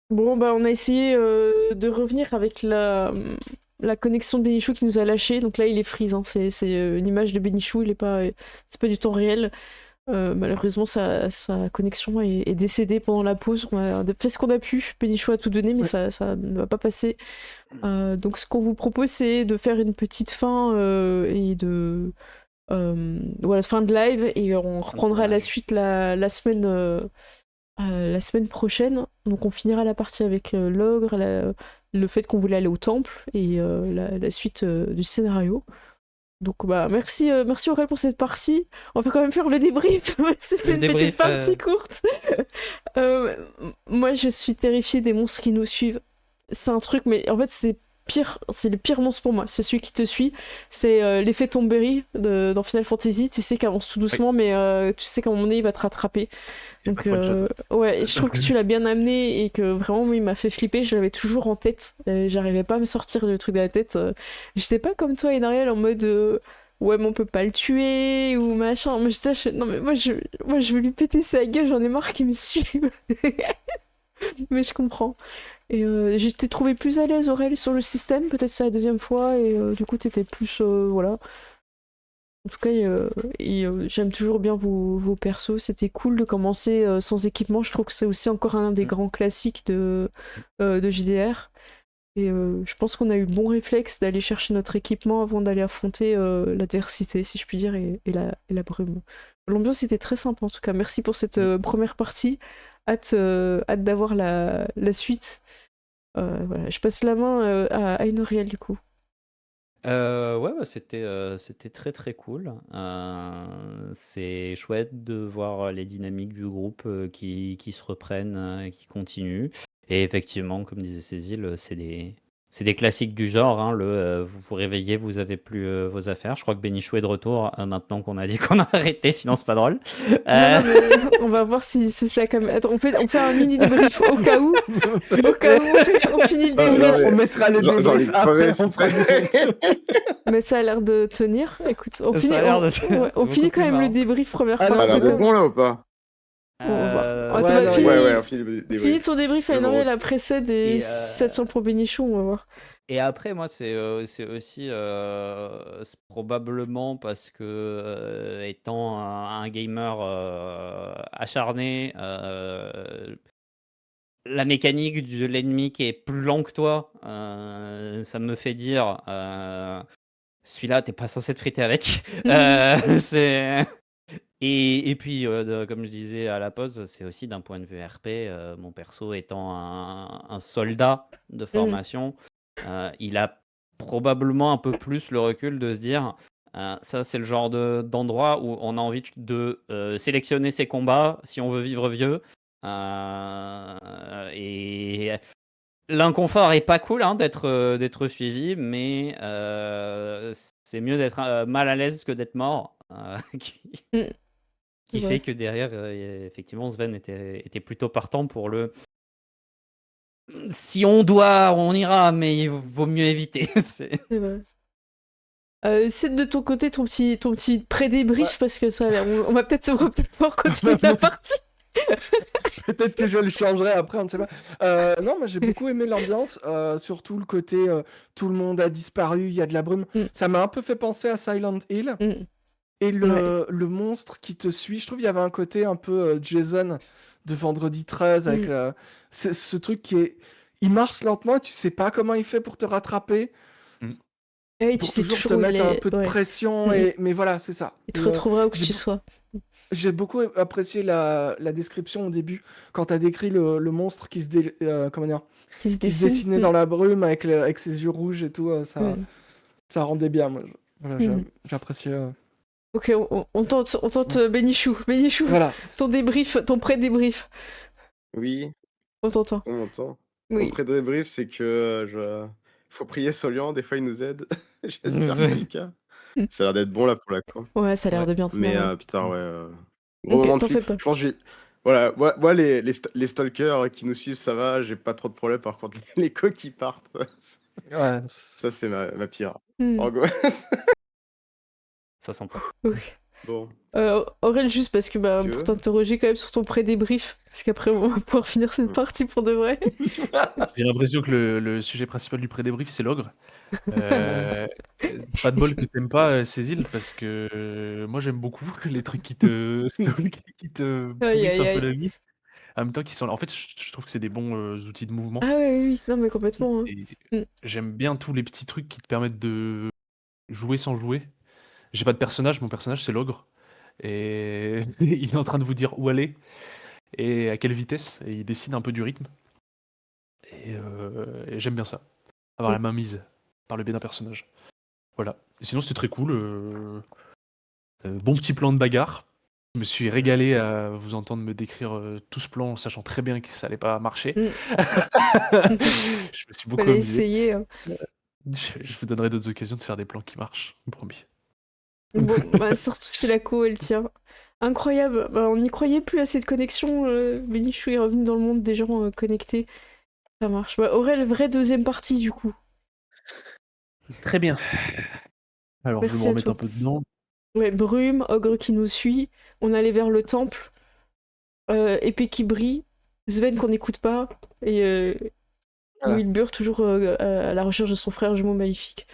Bon, bah, on a essayé de revenir avec la connexion de Benichou qui nous a lâché. Donc là, il est freeze, hein. C'est une image de Benichou, c'est pas du temps réel. Malheureusement, sa connexion est décédée pendant la pause. On a fait ce qu'on a pu. Benichou a tout donné, mais Ouais. ça ne va pas passer. Donc, ce qu'on vous propose, c'est de faire une petite fin et de. Voilà, fin de live, et on reprendra la suite la semaine prochaine. Donc on finira la partie avec l'ogre, le fait qu'on voulait aller au temple et la suite du scénario. Donc bah merci Aurel pour cette partie. On va quand même faire le débrief. C'était Le une petite débrief. partie courte. Euh, Moi je suis terrifiée des monstres qui nous suivent. C'est un truc, mais en fait c'est pire, c'est le pire monstre pour moi. C'est celui qui te suit. C'est l'effet Tomberry dans Final Fantasy. Tu sais qu'il avance tout doucement, mais tu sais qu'à un moment donné il va te rattraper. Donc ouais, je trouve que tu l'as bien amené et que vraiment il m'a fait flipper. Je l'avais toujours en tête. J'arrivais pas à me sortir le truc de la tête. Je sais pas comme toi, Enariel, en mode ouais, mais on peut pas le tuer ou machin. Mais non mais moi je veux lui péter sa gueule. J'en ai marre qu'il me suive. Mais je comprends. Et j'ai été trouvé plus à l'aise, Aurel, sur le système. Peut-être c'est la deuxième fois et du coup t'étais plus voilà. En tout cas, j'aime toujours bien vos persos. C'était cool de commencer sans équipement. Je trouve que c'est aussi encore un des grands classiques de JDR. Et je pense qu'on a eu le bon réflexe d'aller chercher notre équipement avant d'aller affronter l'adversité, si je puis dire, et la brume. L'ambiance était très sympa en tout cas. Merci pour cette première partie. Hâte d'avoir la suite. Voilà. Je passe la main à Einoriel du coup. Ouais, bah, c'était très très cool. C'est chouette de voir les dynamiques du groupe qui se reprennent et qui continuent. Et effectivement, comme disait Cécile, c'est des classiques du genre. Hein, vous vous réveillez, vous avez plus vos affaires. Je crois que Bénichou est de retour maintenant qu'on a dit qu'on a arrêté, sinon c'est pas drôle. Non, mais on va voir si c'est ça comme. Attends, on fait un mini débrief au cas où. Au cas où on finit le débrief. On mettra le débrief après. Mais ça a l'air de tenir. Écoute, on Ça finit, a l'air de tenir, ouais, c'est on beaucoup finit quand plus même le marrant. débrief première Ah non, partie. Ça a l'air d'être bon là ou pas? On va voir. Ouais, Attends, non, Ouais, on finit le Finit débrief. son débrief à Le Enoriel, gros. la précède et Et, 700 pour Bénichou, on va voir. Et après, moi, c'est aussi c'est probablement parce que, étant un gamer acharné, la mécanique de l'ennemi qui est plus lent que toi, ça me fait dire celui-là, t'es pas censé te friter avec. C'est... Et puis, comme je disais à la pause, c'est aussi d'un point de vue RP, mon perso étant un soldat de formation, il a probablement un peu plus le recul de se dire ça, c'est le genre d'endroit où on a envie de sélectionner ses combats si on veut vivre vieux. Et l'inconfort est pas cool hein, d'être suivi, mais c'est mieux d'être mal à l'aise que d'être mort. Qui fait que derrière, effectivement, Sven était plutôt partant pour le si on doit, on ira, mais il vaut mieux éviter. C'est vrai. C'est de ton côté ton petit pré-débrief parce que ça, on va peut-être pouvoir continuer la partie. Peut-être que je le changerai après, on ne sait pas. Non, moi j'ai beaucoup aimé l'ambiance, surtout le côté tout le monde a disparu, il y a de la brume. Ça m'a un peu fait penser à Silent Hill. Et le monstre qui te suit, je trouve qu'il y avait un côté un peu Jason de Vendredi 13 avec ce truc qui est. Il marche lentement, tu sais pas comment il fait pour te rattraper. Et Pour tu sais toujours te toujours où il mettre un est. peu de pression, mais voilà, c'est ça. Il te retrouvera où que tu sois. J'ai beaucoup apprécié la description au début, quand tu as décrit le monstre qui se dessinait dans la brume avec ses yeux rouges et tout. Ça rendait bien, moi. Voilà, j'appréciais. Ok, on tente Bénichou. Bénichou, Voilà. ton débrief, ton pré-débrief. Oui. On t'entend. On m'entend. Oui. Mon pré-débrief, c'est que faut prier Solian, des fois il nous aide. J'espère que c'est le cas. Ça a l'air d'être bon là pour la con. Ouais, ça a l'air de bien tenir. Mais Ouais. putain, ouais. Gros moment de t'en fais flip. pas. Je pense que voilà, moi les stalkers qui nous suivent, ça va, j'ai pas trop de problèmes. Par contre, les cos qui partent, ça c'est ma pire angoisse. Ça sent pas. Bon, Aurel, juste parce que parce pour que. t'interroger quand même sur ton pré-débrief, parce qu'après on va pouvoir finir cette partie pour de vrai. J'ai l'impression que le sujet principal du pré-débrief, c'est l'ogre. Euh, Pas de bol que t'aimes pas, Cécile, parce que moi j'aime beaucoup les trucs qui te Aïe pourrissent aïe un peu la aïe. vie. En même temps, en fait, je trouve que c'est des bons outils de mouvement. Ah ouais, oui, non mais complètement. Hein. Et Mm. j'aime bien tous les petits trucs qui te permettent de jouer sans jouer. J'ai pas de personnage, mon personnage c'est l'ogre. Et il est en train de vous dire où aller et à quelle vitesse. Et il décide un peu du rythme. Et j'aime bien ça. Avoir la main mise par le biais d'un personnage. Voilà. Et sinon, c'était très cool. Bon petit plan de bagarre. Je me suis régalé à vous entendre me décrire tout ce plan, en sachant très bien que ça allait pas marcher. Mm. Je me suis beaucoup Fallait amusé. essayer. Hein. Je vous donnerai d'autres occasions de faire des plans qui marchent, promis. Bon, surtout si la co elle tient. Incroyable. On n'y croyait plus à cette connexion. Benichou est revenu dans le monde des gens connectés. Ça marche. Aurel, vraie deuxième partie du coup. Très bien. Alors, je vais Merci me à remettre toi. un peu dedans. Ouais, brume, ogre qui nous suit. On allait vers le temple. Épée qui brille. Sven qu'on n'écoute pas. Et Voilà. Wilbur toujours à la recherche de son frère jumeau maléfique.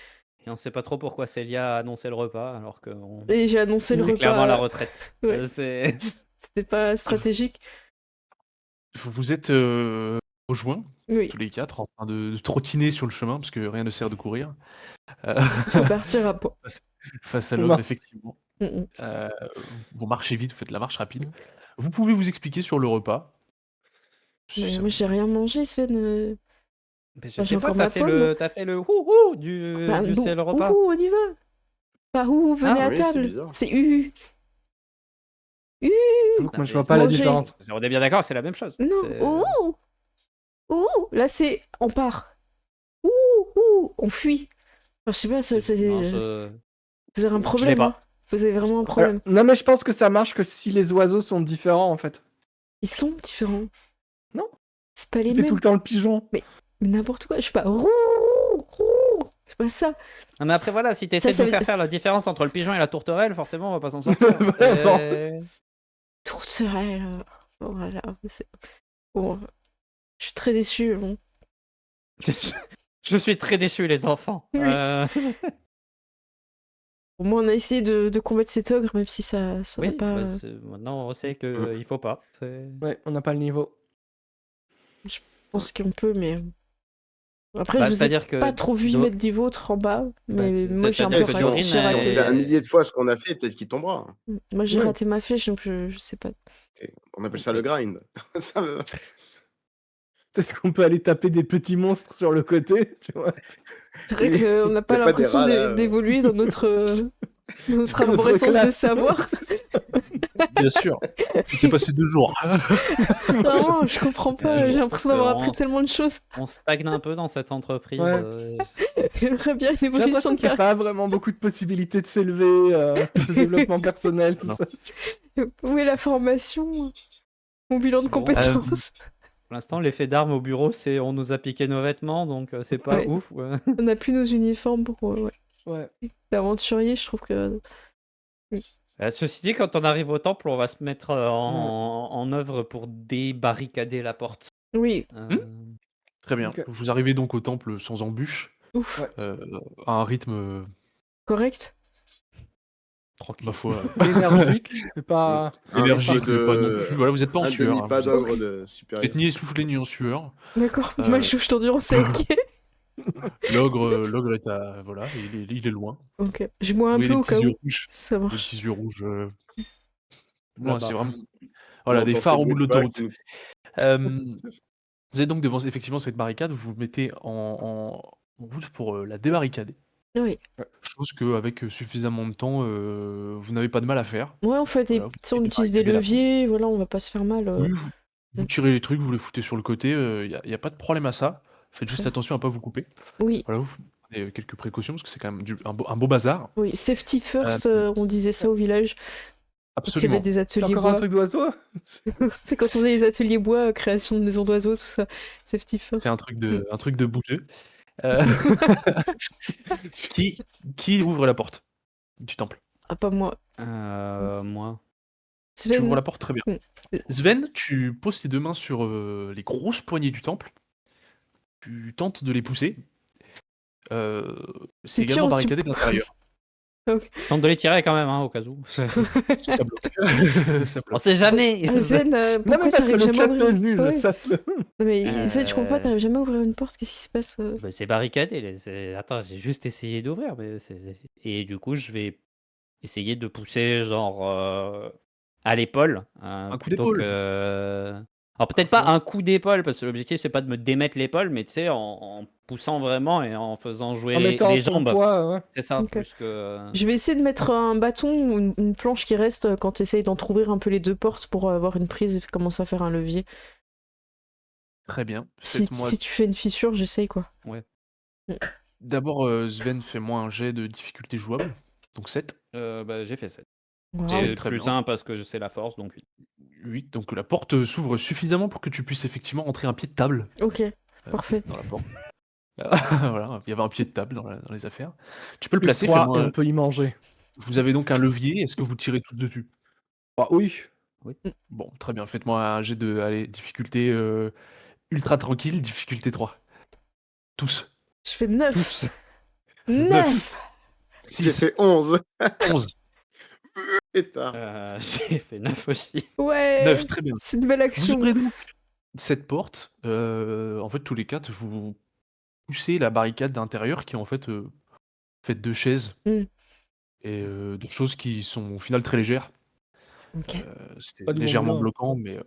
Et on sait pas trop pourquoi Célia a annoncé le repas alors que Et j'ai annoncé le c'est repas. clairement la retraite. Ouais. C'est C'était pas stratégique. Vous êtes rejoints, Oui, tous les quatre, en train de trottiner sur le chemin, parce que rien ne sert de courir. il faut partir à pas. Face à On l'ogre, va. effectivement. Mm. Vous marchez vite, vous faites la marche rapide. Vous pouvez vous expliquer sur le repas. Si Mais ça moi vous- j'ai rien mangé, Sven. Mais je J'ai sais pas, encore ma t'as pomme. fait le houhou du Bon, c'est le repas. ouhou, on y va. Pas ouhou, venez Ah, à oui, c'est table. bizarre. C'est uhu. Uhu. J'avoue que moi, Non, je vois mais pas la manger. différence. On est bien d'accord que c'est la même chose. Non, C'est- ouhou. Ouhou. Là c'est on part. Ouhou, on fuit. Enfin, je sais pas, Non, vous avez un l'ai problème. pas. Hein. Vous avez vraiment un problème. Non, mais je pense que ça marche que si les oiseaux sont différents, en fait. Ils sont différents. Non. C'est pas les Tu fais mêmes. tout le temps le pigeon. Mais n'importe quoi. Je suis pas. C'est pas ça. Non, mais après, voilà, si t'essaies Ça de nous veut- faire la différence entre le pigeon et la tourterelle, forcément, on va pas s'en sortir. Vraiment. Tourterelle. Voilà. Bon, je suis très déçue. Bon. Je suis très déçu, les enfants. Oui. Au moins, on a essayé de combattre cet ogre, même si ça n'a Oui, pas. maintenant, on sait qu'il faut pas. Ouais, on n'a pas le niveau. Je pense qu'on peut, mais. Après, Bah, je vous ai c'est-à-dire que pas trop vu do- mettre du vôtre en bas, mais c'est- moi j'ai un t'as- peu t'as- raté. Dorine, J'ai elle- On raté. fait un millier de fois ce qu'on a fait, peut-être qu'il tombera. Moi j'ai Ouais. raté ma flèche, donc je sais pas. On appelle ça le grind. Ça me- Peut-être qu'on peut aller taper des petits monstres sur le côté, tu vois. C'est vrai Oui. qu'on n'a pas Y a pas des l'impression rats, là. d'évoluer dans notre Notre arborescence de classe. savoir. Bien sûr. Il s'est passé 2 jours. Non, je comprends pas. J'ai l'impression d'avoir appris Vraiment. tellement de choses. On stagne un peu dans cette entreprise. Ouais. J'aimerais bien une J'ai évolution l'impression de qu'il n'y a caractère. pas vraiment beaucoup de possibilités de s'élever, de développement personnel, tout Non. ça. Où est la formation? Mon bilan de Bon, compétences. Pour l'instant, l'effet d'arme au bureau, c'est on nous a piqué nos vêtements, donc c'est pas Ouais. ouf. Ouais. On n'a plus nos uniformes pour Ouais. l'aventurier, je trouve que. Ceci dit, quand on arrive au temple, on va se mettre en œuvre pour débarricader la porte. Oui, Très bien. Ok. Vous arrivez donc au temple sans embûche, ouf. Ouais. à un rythme Correct. tranquille, ma foi. Énergique, c'est pas... Un Énergique, rythme mais pas non plus. Voilà, vous n'êtes pas en un sueur. demi-pas Vous d'ogre de êtes supérieur. ni essoufflé ni en sueur. D'accord. Euh, Ma jauge d'endurance est ok. L'ogre est à. Voilà, il est loin. Ok. Je bois Vous un voyez peu les au petits cas yeux où. rouges. Ça Les marche. petits yeux rouges. Loin, Là-bas. c'est vraiment. Voilà, On des entend phares ces au bout de bruits pas l'autoroute. qui nous- Vous êtes donc devant effectivement cette barricade, vous vous mettez en route pour la débarricader. Oui. Chose qu'avec suffisamment de temps, vous n'avez pas de mal à faire. Ouais, en fait, Voilà, vous on pouvez utilise des barricader la leviers, voilà, on va pas se faire mal. Oui, vous tirez les trucs, vous les foutez sur le côté, il n'y a pas de problème à ça. Faites juste Ok. attention à pas vous couper. Oui, Voilà, vous prenez quelques précautions parce que c'est quand même un beau bazar. oui. Safety first, Euh, on disait ça au village. Quand il y Absolument. avait des C'est ateliers encore un bois. truc d'oiseau? C'est quand on faisait les ateliers bois, création de maisons d'oiseaux, tout ça. Safety first. C'est un truc de bouger. Euh, qui ouvre la porte du temple? Ah, pas moi. Moi. Tu Sven. ouvres la porte très bien. Sven, tu poses tes 2 mains sur les grosses poignées du temple. Tu tentes de les pousser. C'est également barricadé de l'intérieur. Je tente de les tirer quand même, hein, au cas où. Ça bloque. Ça On bloque. sait jamais. Ah, Sven, Non, pourquoi mais parce que t'arrives le jamais chat à ouvrir te juge, Ouais. ça te... Non, mais Sven, je comprends pas, t'arrives jamais à ouvrir une porte, qu'est-ce qui se passe Bah, c'est barricadé. Attends, j'ai juste essayé d'ouvrir. Et du coup, je vais essayer de pousser, genre, à l'épaule. Un coup plutôt d'épaule. que. Alors, peut-être pas un coup d'épaule, parce que l'objectif, c'est pas de me démettre l'épaule, mais tu sais, en poussant vraiment et en faisant jouer En mettant les ton jambes. poids, ouais. C'est ça, Ok. plus que. Je vais essayer de mettre un bâton ou une planche qui reste quand tu essayes d'entrouvrir un peu les 2 portes pour avoir une prise et commencer à faire un levier. Très bien. Si Faites-moi tu fais une fissure, j'essaye quoi. d'abord, Sven, fais-moi un jet de difficulté jouable. Donc 7. Bah, j'ai fait 7. Wow. C'est très plus bien. 1 parce que je sais la force, donc 8. 8. Donc la porte s'ouvre suffisamment pour que tu puisses effectivement rentrer un pied de table Ok, parfait. dans la porte. Voilà, il y avait un pied de table dans les affaires. Tu peux le Plus placer. 3 et fais-moi- on peut y manger. Vous avez donc un levier. Est-ce que vous tirez tous dessus? Bah oui. Bon, très bien. Faites-moi un jet de difficulté ultra tranquille, difficulté 3. Tous. Je fais 9. Tous. 9. J'ai 6. fait 11. 11. Pétard. J'ai fait 9 aussi. Ouais. 9, très bien. C'est une belle Vous action. ouvrez donc cette porte. En fait, tous les 4, vous poussez la barricade d'intérieur qui est en fait faite de chaises Mm. et de choses qui sont au final très légères. Ok. C'était Pas du bon légèrement boulot. bloquant, mais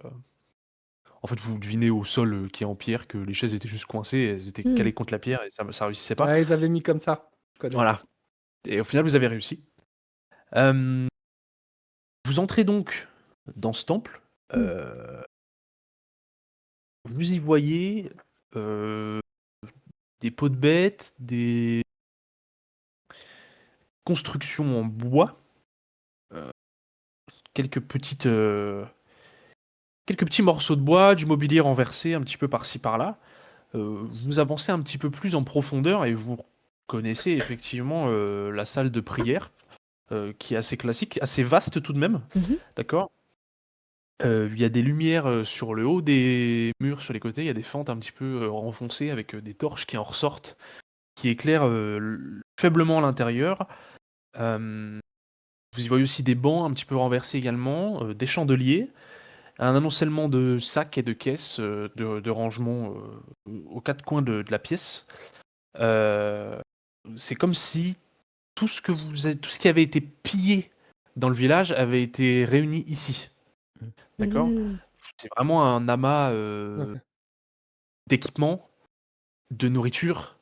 en fait, vous devinez au sol qui est en pierre que les chaises étaient juste coincées, elles étaient calées contre la pierre et ça réussissait pas. Ouais, ils avaient mis comme ça. Je connais. Voilà. Et au final, vous avez réussi. Vous entrez donc dans ce temple. Vous y voyez des peaux de bêtes, des constructions en bois, quelques petits morceaux de bois, du mobilier renversé un petit peu par-ci par-là. Vous avancez un petit peu plus en profondeur et vous connaissez effectivement la salle de prière, qui est assez classique, assez vaste tout de même. D'accord. Il y a des lumières sur le haut des murs, sur les côtés, il y a des fentes un petit peu renfoncées avec des torches qui en ressortent, qui éclairent faiblement l'intérieur. Vous y voyez aussi des bancs un petit peu renversés également, des chandeliers, un amoncellement de sacs et de caisses de rangement aux 4 coins de la pièce. C'est comme si tout ce qui avait été pillé dans le village avait été réuni ici. D'accord. C'est vraiment un amas d'équipements, de nourriture,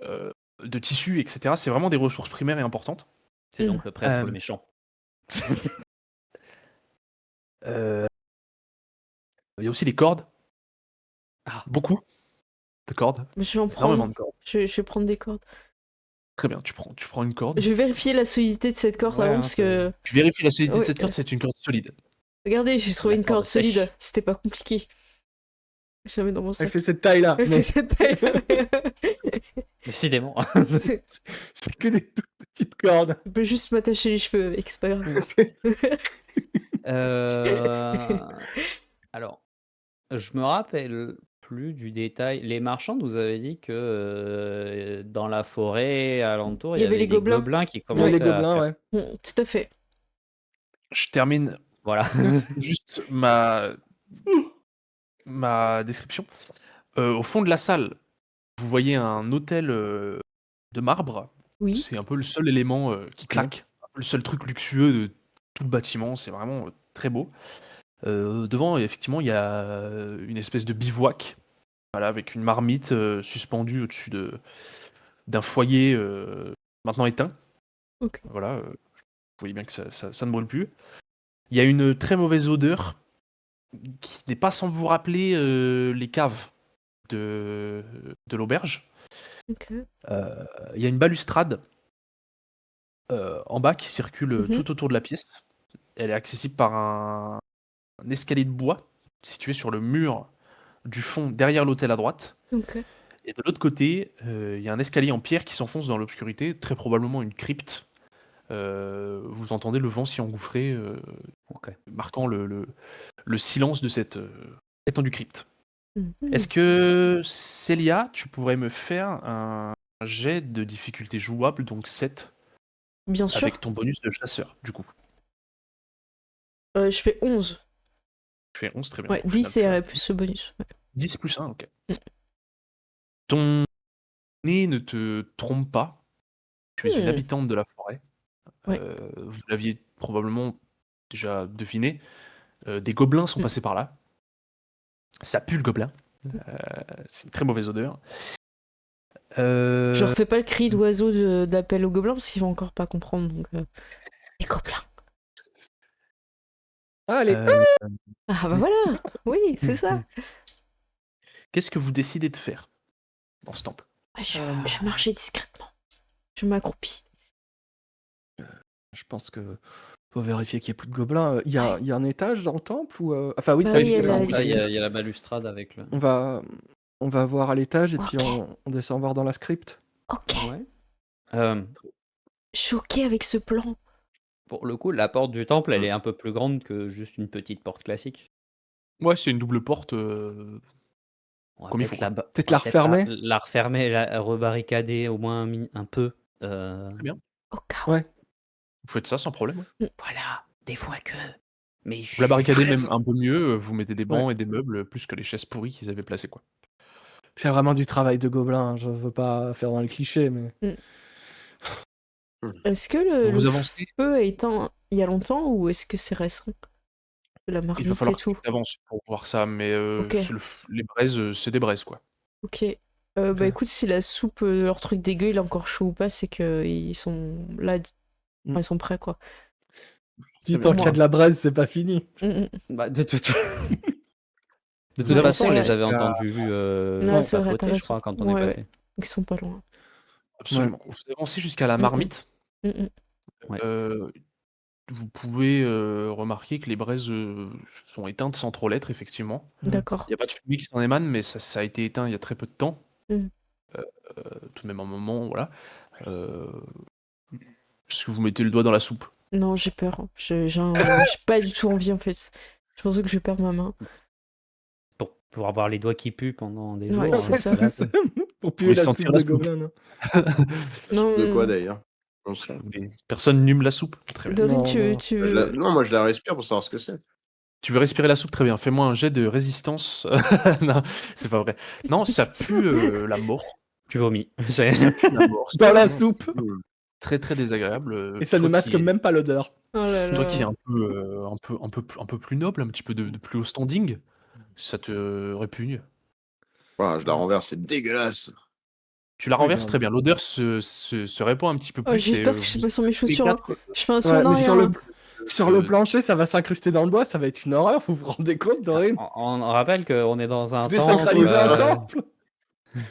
de tissus, etc. C'est vraiment des ressources primaires et importantes. C'est donc le prêtre le méchant. Il y a aussi des cordes. Beaucoup de cordes. Je vais en Énormément prendre. de cordes. Je vais prendre des cordes. Très bien, tu prends une corde. Je vais vérifier la solidité de cette corde Ouais, avant hein, parce que. Tu vérifies la solidité de Ouais. cette corde, c'est une corde solide. Regardez, j'ai trouvé La une corde corde sèche. solide. C'était pas compliqué. Je la mets dans mon Elle sac. fait cette taille-là. Elle fait cette taille. Décidément. C'est que des toutes petites cordes. Je peux juste m'attacher les cheveux avec, c'est pas grave. Alors, je me rappelle plus du détail. Les marchands nous avaient dit que dans la forêt alentour, il y avait les des gobelins. gobelins qui Il y a commençaient les à gobelins, faire- ouais. Tout à fait. Je termine Voilà. juste ma description. Au fond de la salle, vous voyez un autel de marbre. Oui. C'est un peu le seul élément qui claque, le seul truc luxueux de tout le bâtiment. C'est vraiment très beau. Devant, effectivement, il y a une espèce de bivouac, voilà, avec une marmite suspendue au-dessus d'un foyer maintenant éteint. Ok. Voilà, vous voyez bien que ça ne brûle plus. Il y a une très mauvaise odeur qui n'est pas sans vous rappeler les caves de l'auberge. Ok. Il y a une balustrade en bas qui circule tout autour de la pièce. Elle est accessible par un escalier de bois situé sur le mur du fond derrière l'hôtel à droite. Ok. Et de l'autre côté, il y a un escalier en pierre qui s'enfonce dans l'obscurité, très probablement une crypte vous entendez le vent s'y engouffrer, Ok. marquant le silence de cette étendue crypte. Mhm. Est-ce que, Célia, tu pourrais me faire un jet de difficulté jouable, donc 7, Bien sûr. avec ton bonus de chasseur, du coup. Je fais 11. Tu fais 11, très bien. Ouais, Au 10 final, et plus ce bonus. Ouais. 10 plus 1, ok. Mm. Ton nez ne te trompe pas. Tu es une Hmm. habitante de la forêt. Ouais. Vous l'aviez probablement déjà deviné. Des gobelins sont passés par là. Ça pue le gobelin. C'est une très mauvaise odeur. Je refais pas le cri d'oiseau d'appel aux gobelins parce qu'ils vont encore pas comprendre. Donc, les gobelins. Allez, Ah bah voilà. Oui, c'est ça. Qu'est-ce que vous décidez de faire dans ce temple? Je marchais discrètement. Je m'accroupis. je pense que faut vérifier qu'il n'y ait plus de gobelins. Il y a un étage dans le temple ou enfin oui, Bah t'as oui, dit il y a qu'il y avait la un Là, il y, escalier. a il y a la balustrade avec le. On va voir à l'étage et puis Ok. on descend voir dans la script. Ok. Ouais. Euh, Choquée avec ce plan. pour le coup, la porte du temple, elle est un peu plus grande que juste une petite porte classique. Ouais, c'est une double porte. On va Comme il faut, peut-être Peut-être on la va peut-être refermer. la refermer, la rebarricader au moins un peu. Très bien. Au cas où. Ouais. Vous faites ça sans problème. Ouais. Voilà, des fois que. Mais Vous la barricadez même raison. un peu mieux. Vous mettez des bancs Ouais. et des meubles plus que les chaises pourries qu'ils avaient placées, quoi. C'est vraiment du travail de gobelin. Je veux pas faire dans les clichés, mais Est-ce que Donc le vous avancez. feu a éteint il y a longtemps ou est-ce que c'est récent? La Il va marmite et falloir que tout. tu t'avances pour voir ça, mais Ok. les braises, c'est des braises, quoi. Ok. Bah écoute, si la soupe, leur truc dégueu, il est encore chaud ou pas, c'est que ils sont là, Mm. ils sont prêts quoi. dis Très tant bien. qu'il y a de la braise, c'est pas fini. Bah, de toute Vous Ouais, avancez façon, on les c'est avait jusqu'à... entendus Ouais, c'est vrai, t'as papoter, je raison. crois, quand on est Ouais, passé. ils sont pas loin. Absolument. Vous avancez jusqu'à la Mm, mm. marmite. Ouais. Vous pouvez remarquer que les braises sont éteintes sans trop l'être, effectivement. D'accord. Il n'y a pas de fumée qui s'en émane, mais ça a été éteint il y a très peu de temps. Mm. Tout de même un moment, voilà. Est-ce que vous mettez le doigt dans la soupe? Non, j'ai peur. J'ai pas du tout envie en fait. Je pense que je vais perdre ma main. Pour avoir les doigts qui puent pendant des Ouais, jours. c'est ça. Là, Pour Vous puer voulez la sentir soupe la de soupe? gobelin. Non, Non, De quoi d'ailleurs? On sait. Personne n'hume la soupe? Très bien. Dorine, Non, tu, non. tu... Non, moi je la respire pour savoir ce que c'est. Tu veux respirer la soupe? Très bien. Fais-moi un jet de résistance. Non, c'est pas vrai. Non, ça pue la mort. tu vomis. Ça pue la mort. C'est Dans la vraiment soupe. très très désagréable. Et ça ne Toi masque qui es, même pas l'odeur. Oh là toi qui es là. un peu plus noble, un petit peu de plus haut standing, ça te répugne. Je la renverse, c'est dégueulasse. Tu la Oui, renverses bah, très bien. L'odeur se répand un petit peu Oh, plus. j'espère que je suis pas sur mes chaussures. Hein. Je fais un saut Ouais, en mais arrière. Hein. sur le plancher, ça va s'incruster dans le bois, ça va être une horreur. Vous vous rendez compte, Dorine? On rappelle qu'on est dans un Désacraliser un temple. temple? Il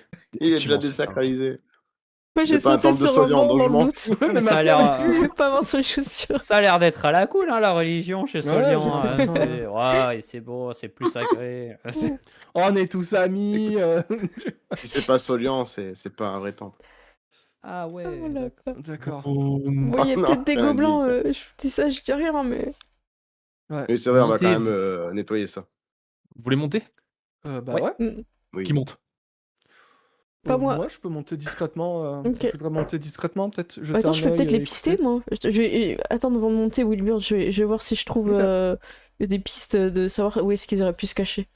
est Effectivement, déjà désacralisé. Moi, j'ai C'est pas un sauté temple de sur un Solian, banc donc dans je le m'en doute. fous. Ouais, mais Ça a maintenant, l'air, Je veux pas avoir sur les chaussures. ça a l'air d'être à la cool, hein, la religion chez Solian. j'ai fait ça. Ouais, et c'est beau, c'est plus sacré. on est tous amis. Si c'est pas Solian, c'est pas un vrai temple. Ah ouais. Oh là là. D'accord. Bon, il y a Oh non, peut-être des c'est gobelins. indigne. Je dis ça, je dis rien, mais. Oui, c'est vrai, on va Montez, quand même nettoyer ça. Vous voulez monter? Bah Ouais. ouais. Mm. Oui. Qui monte? Pas moi. Moi, je peux monter discrètement. Ok. Je voudrais monter discrètement, peut-être. jeter Attends, un je peux œil, peut-être les écouter. pister, moi. Je vais attendre avant de monter, Wilbur. Je vais voir si je trouve des pistes de savoir où est-ce qu'ils auraient pu se cacher.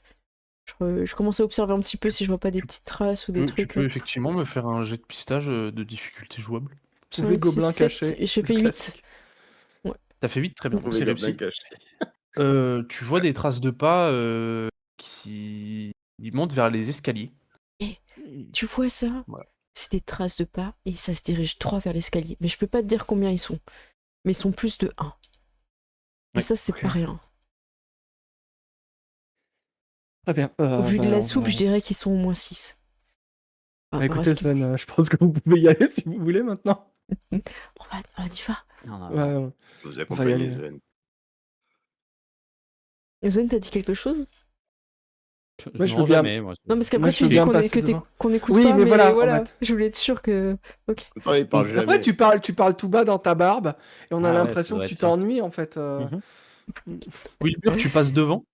Je commence à observer un petit peu si je vois pas des petites traces ou des Tu trucs. peux effectivement me faire un jet de pistage de difficulté jouable. Trouver 5, gobelin 6, 7, caché. et j'ai fait 8. Classique. T'as fait 8, très bien. Mm. Donc Les c'est gobelins réussi. cachés. Tu vois des traces de pas qui montent vers les escaliers. Tu vois ça? Ouais. C'est des traces de pas et ça se dirige droit vers l'escalier. Mais je peux pas te dire combien ils sont. Mais ils sont plus de 1. Et Ouais, ça, c'est ok. pas rien. Très bien. Au vu de bah, la on soupe, va- je dirais qu'ils sont au moins 6. Bah, écoutez, Sven, je pense que vous pouvez y aller si vous voulez maintenant. On y va. Non, Ouais, Vous va y accompagnez, aller. Sven. Zone, t'as dit quelque chose? Moi, je veux Non, bien. jamais. Moi. Non, parce Moi, qu'après, je tu veux dis bien qu'on passer devant. qu'on n'écoute Oui, pas, mais mais voilà, voilà, en fait. je voulais être sûr que. Ok. Attends, il parle Après, jamais. tu parles tout bas dans ta barbe et on a Ah ouais, ça l'impression doit que tu être ça. t'ennuies en fait. Mhm. Wilbur, tu passes devant.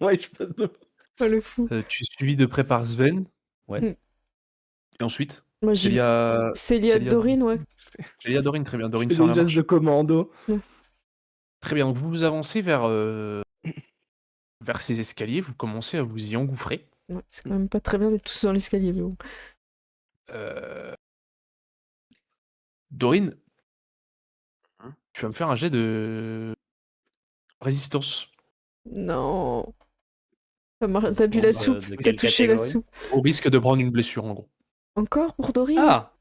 Ouais, je passe devant. Oh, le fou. Tu es suivi de près par Sven. Ouais. Mm. Et ensuite, Moi, j'y vais. Célia... Célia Dorine, ouais. Célia Dorine, très bien. Je Dorine fais faire des la gestes marche. de commando. Très bien, donc vous vous avancez vers ces escaliers, vous commencez à vous y engouffrer. Ouais, c'est quand même pas très bien d'être tous dans l'escalier, mais bon. Dorine, Hein tu vas me faire un jet de résistance Non. T'as bu la Résistance, soupe, de t'as quelle touché la catégorie? soupe. au risque de prendre une blessure en gros. Encore pour Dorine? Ah!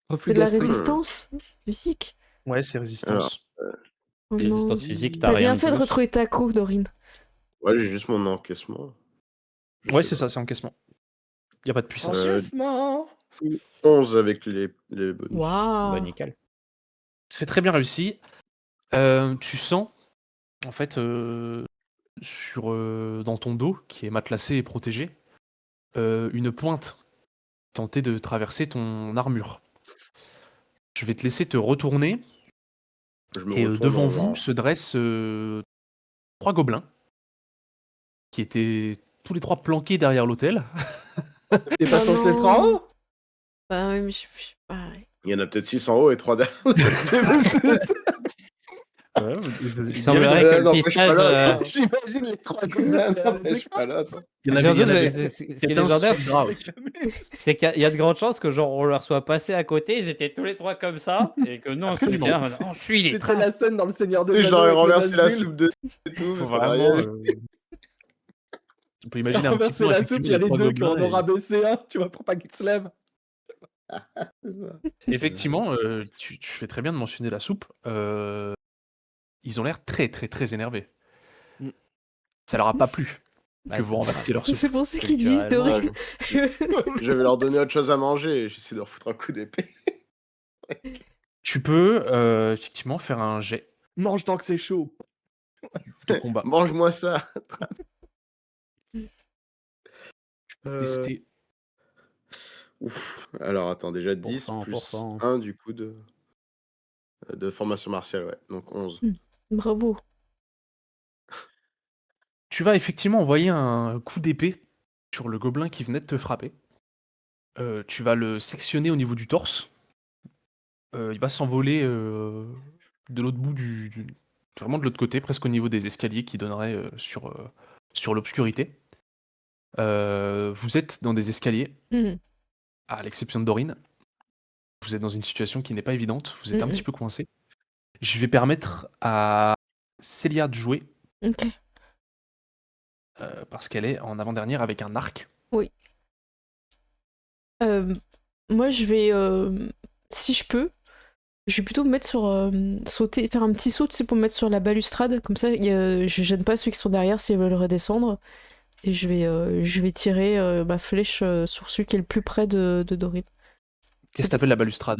Reflux C'est de la gastrique. résistance physique? Ouais, c'est résistance. Oh non. Résistance physique, t'as T'as rien bien de fait de plus. retrouver ta co, Dorine. Ouais, j'ai juste mon encaissement. Je Ouais, sais c'est pas. ça, c'est encaissement. Y a pas de puissance. Encaissement. 11 avec les bonus. Waouh. Bah, nickel. C'est très bien réussi. Tu sens, en fait, dans ton dos, qui est matelassé et protégé, une pointe tenter de traverser ton armure. Je vais te laisser te retourner, Je me et retourne devant en vous genre. se dressent 3 gobelins, qui étaient tous les 3 planqués derrière l'hôtel. T'es pas Oh censé être non. en haut? Bah ouais, mais je sais pas. Il y en a peut-être 6 en haut et 3 derrière. Il semblerait que le N'empêche pas pistage. l'autre. J'imagine les 3 gobelins. N'empêche pas l'autre. Il y en Surtout, avait ce qui est 14 légendaire, soldats. c'est qu'il y a de grandes chances que genre on leur soit passé à côté, ils étaient tous les 3 comme ça, et que nous on se dit Absolument. bien, on suit les C'est très la scène dans le Seigneur des Tu sais, Anneaux. j'aurais avec le renversé la Nazgûl. soupe de et tout. Faut ça va vraiment, rien. on peut imaginer un petit Renverser peu la soupe, il y a les 3 deux qui en gobelins. ont rabaissé un, tu vois, pour pas qu'ils se lèvent. C'est ça. Effectivement, tu fais très bien de mentionner la soupe. Ils ont l'air très très très énervés. Mm. Ça leur a pas plu Ouais, que vous c'est renversiez leur soupe. C'est pour ça qu'ils te visent, Culturellement. Dorine. Je vais leur donner autre chose à manger et j'essaie de leur foutre un coup d'épée. Tu peux effectivement faire un jet Mange tant que c'est chaud. de combat. Mange-moi ça. Tu peux tester. Ouf. Alors attends, déjà 10 Pourcent, plus pourcent. 1 du coup de formation martiale, ouais. Donc 11. Bravo. Tu vas effectivement envoyer un coup d'épée sur le gobelin qui venait de te frapper. Tu vas le sectionner au niveau du torse. Il va s'envoler de l'autre bout vraiment de l'autre côté, presque au niveau des escaliers qui donneraient sur l'obscurité. Vous êtes dans des escaliers, Mhm. à l'exception de Dorine. Vous êtes dans une situation qui n'est pas évidente. Vous êtes un petit peu coincé. Je vais permettre à Célia de jouer Ok. parce qu'elle est en avant-dernière avec un arc. Oui. Moi, je vais, si je peux, je vais plutôt me mettre sur sauter, faire un petit saut, tu sais, pour me mettre sur la balustrade. Comme ça, je gêne pas ceux qui sont derrière s'ils veulent redescendre. Et je vais tirer ma flèche sur celui qui est le plus près de Dorine. Qu'est-ce que t'appelles la balustrade?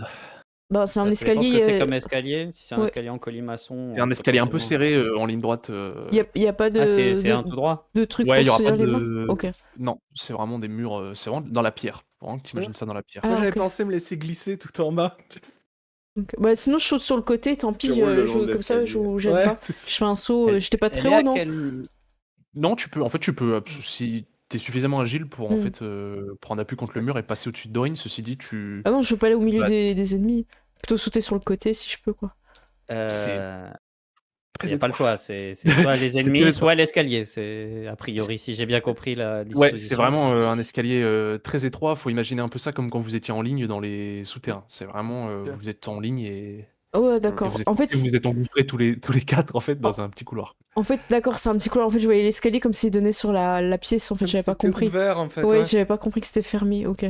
Bah, c'est un Ça dépend ce escalier. que c'est comme escalier. Si c'est un ouais. escalier en colimaçon. C'est un escalier un peu potentiellement. serré en ligne droite. Y a pas de, Ah, c'est de, un tout droit. de trucs Ouais, il y pour aura se pas serrer les mains. de. Ok. Non, c'est vraiment des murs. C'est vraiment dans la pierre. Vraiment que t'imagines ça dans la pierre. Ah, Moi, j'avais ok. pensé me laisser glisser tout en bas. Ok. Bah, sinon, je saute sur le côté, tant pis. Tu roules le Je, long de comme ça, je l'escalier. gêne Ouais, pas. c'est ça. Je fais un saut. Elle- J'étais pas très Elle est à haut, non? quel- Non, tu peux. En fait, tu peux. Si t'es suffisamment agile pour en fait prendre appui contre le mur et passer au-dessus de Dorine. Ceci dit, tu. Ah non, je veux pas aller au milieu Bah. des ennemis. Plutôt sauter sur le côté si je peux, quoi. C'est Il très n'y a pas le étroit. choix, c'est soit les C'est ennemis, très soit l'escalier. C'est a priori, si j'ai bien compris la disposition. Ouais, c'est vraiment un escalier très étroit. Faut imaginer un peu ça comme quand vous étiez en ligne dans les souterrains. C'est vraiment Ok. vous êtes en ligne et Ah ouais, et d'accord. vous êtes En fait, vous êtes engouffrés tous les 4 en fait dans un petit couloir. d'accord, c'est un petit couloir. En fait, je voyais l'escalier comme s'il donnait sur la pièce. En fait, Comme j'avais pas c'était compris. ouvert, en fait. Ouais, Ouais. j'avais pas compris que c'était fermé. Ok.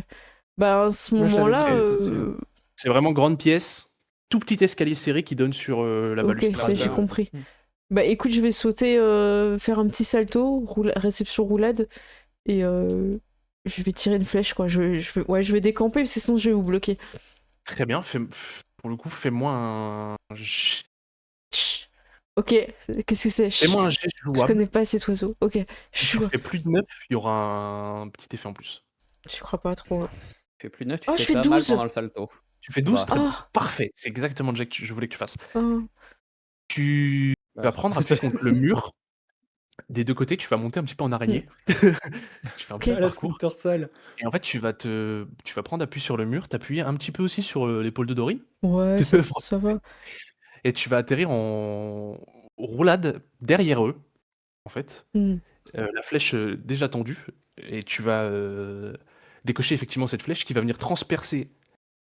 Bah, à ce Moi, je l'avais moment-là. dit, c'est sûr. C'est vraiment grande pièce, tout petit escalier serré qui donne sur la Ok, balustrade. j'ai compris. Mm. Bah, écoute, je vais sauter, faire un petit salto, réception roulade, et je vais tirer une flèche, quoi. Je vais décamper, parce que sinon je vais vous bloquer. Très bien, pour le coup, fais-moi un Chut. Ok, qu'est-ce que c'est? Fais-moi un jet Je jouable. connais pas ces oiseaux. Ok, Si tu fais plus de 9, il y aura un petit effet en plus. je crois pas trop. Tu fais plus 9, tu Oh, je fais fais pas mal 12. pendant le salto. Tu fais 12, Bah, très bien. Ah. Parfait, c'est exactement le jet que je voulais que tu fasses. Oh. Tu bah, vas prendre appui contre le mur. Des deux côtés, tu vas monter un petit peu en araignée. Tu fais un Ok. peu À de la parcours. Splinter Cell. Et en fait, tu vas prendre appui sur le mur, t'appuyer un petit peu aussi sur l'épaule de Dorine. Ouais, ça va. Et tu vas atterrir en roulade derrière eux, en fait. Hmm. La flèche déjà tendue. Et tu vas décocher effectivement cette flèche qui va venir transpercer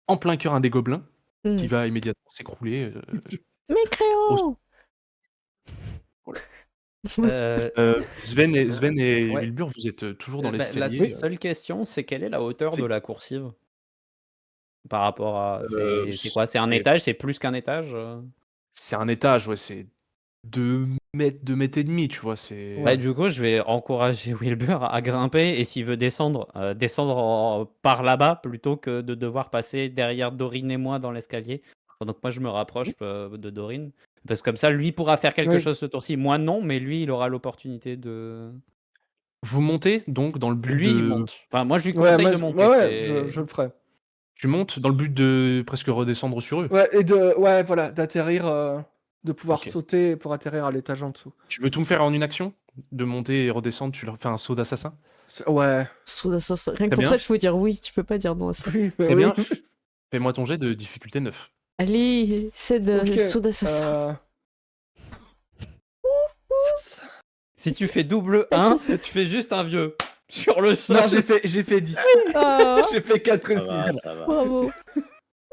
en plein cœur un des gobelins, qui Hmm. va immédiatement s'écrouler. Mécréant. Sven et ouais. Wilbur, vous êtes toujours dans La l'escalier. seule question, c'est quelle est la hauteur C'est- de la coursive par rapport à. Euh, C'est quoi? C'est un c'est- étage? C'est plus qu'un étage? C'est un étage, ouais, c'est 2 mètres, 2 mètres et demi, tu vois, c'est... Bah, du coup, je vais encourager Wilbur à grimper et s'il veut descendre, par là-bas plutôt que de devoir passer derrière Dorine et moi dans l'escalier. Donc moi, je me rapproche de Dorine. Parce que comme ça, lui pourra faire quelque Oui. chose ce tour-ci. Moi, non, mais lui, il aura l'opportunité de... Vous montez donc dans le but Lui, il de... monte. Enfin, moi, je lui Ouais, conseille moi, de je... monter. ouais, c'est- je le ferai. Tu montes dans le but de presque redescendre sur eux. Ouais, voilà, d'atterrir, de pouvoir Ok. sauter pour atterrir à l'étage en dessous. Tu veux tout me faire en une action? De monter et redescendre, tu leur fais un saut d'assassin? Ouais. Saut d'assassin. Rien que Très pour bien. ça, il faut dire oui. Tu peux pas dire non à ça. Oui, Très oui. bien. Fais-moi ton jet de difficulté 9. Allez, c'est de Ok, saut d'assassin. Si tu fais double Ah, 1, ça, tu fais juste un vieux. Sur le sol. Non, j'ai fait 10. Ah, J'ai fait 4 et Ça va, 6. ça va. bravo.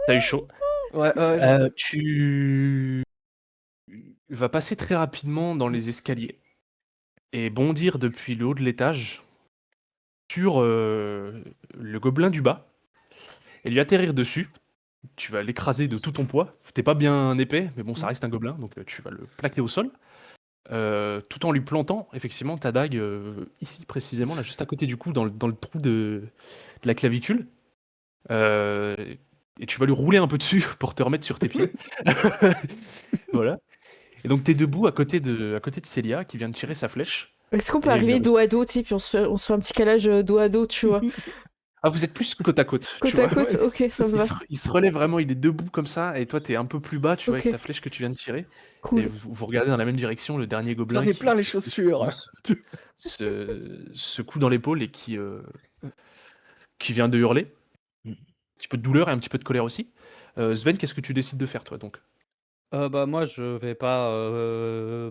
T'as eu chaud. Ouais, je sais. Tu vas passer très rapidement dans les escaliers et bondir depuis le haut de l'étage sur le gobelin du bas et lui atterrir dessus. Tu vas l'écraser de tout ton poids. T'es pas bien épais, mais bon, ça reste un gobelin, donc tu vas le plaquer au sol. Tout en lui plantant effectivement ta dague ici précisément, là juste à côté du cou, dans le trou de la clavicule. Et tu vas lui rouler un peu dessus pour te remettre sur tes pieds. Voilà. Et donc t'es debout à côté de Célia qui vient de tirer sa flèche. Est-ce qu'on peut Et arriver il- dos à dos, tu sais, puis on se fait un petit calage dos à dos, tu vois. Ah, vous êtes plus côte à côte. tu Côte à vois. côte, ok, ça me Il va. il se relève vraiment, il est debout comme ça, et toi t'es un peu plus bas, tu vois, Ok. avec ta flèche que tu viens de tirer. Et Cool. vous regardez dans la même direction le dernier gobelin. J'en ai qui- plein les qui- chaussures. Ce coup dans l'épaule et qui vient de hurler. Un petit peu de douleur et un petit peu de colère aussi. Sven, qu'est-ce que tu décides de faire toi donc? Bah moi je vais pas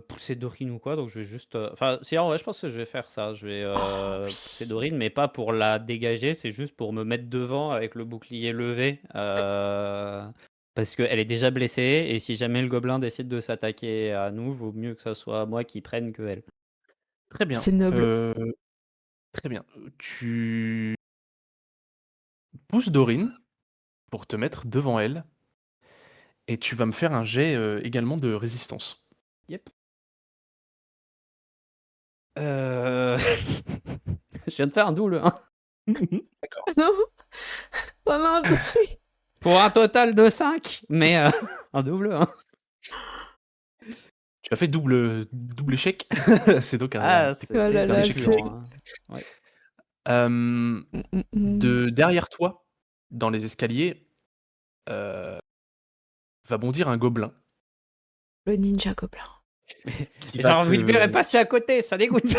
pousser Dorine ou quoi, donc je vais juste enfin si en vrai je pense que je vais faire ça, je vais oui. pousser Dorine mais pas pour la dégager, c'est juste pour me mettre devant avec le bouclier levé parce qu'elle est déjà blessée et si jamais le gobelin décide de s'attaquer à nous, vaut mieux que ça soit moi qui prenne que elle. Très bien. C'est noble. Très bien. Tu pousses Dorine pour te mettre devant elle et tu vas me faire un jet également de résistance. Yep. Je viens de faire un double, hein. D'accord. Non. Oh non, Dorine. Pour un total de 5, mais un double, hein. Tu as fait double échec. C'est donc un Ah, c'est Oh là c'est là, échec c'est- critique. hein. Ouais. De derrière toi, dans les escaliers, va bondir un gobelin. Le ninja gobelin. Qui va Genre te- Wilbur est passé à côté, ça dégoûte.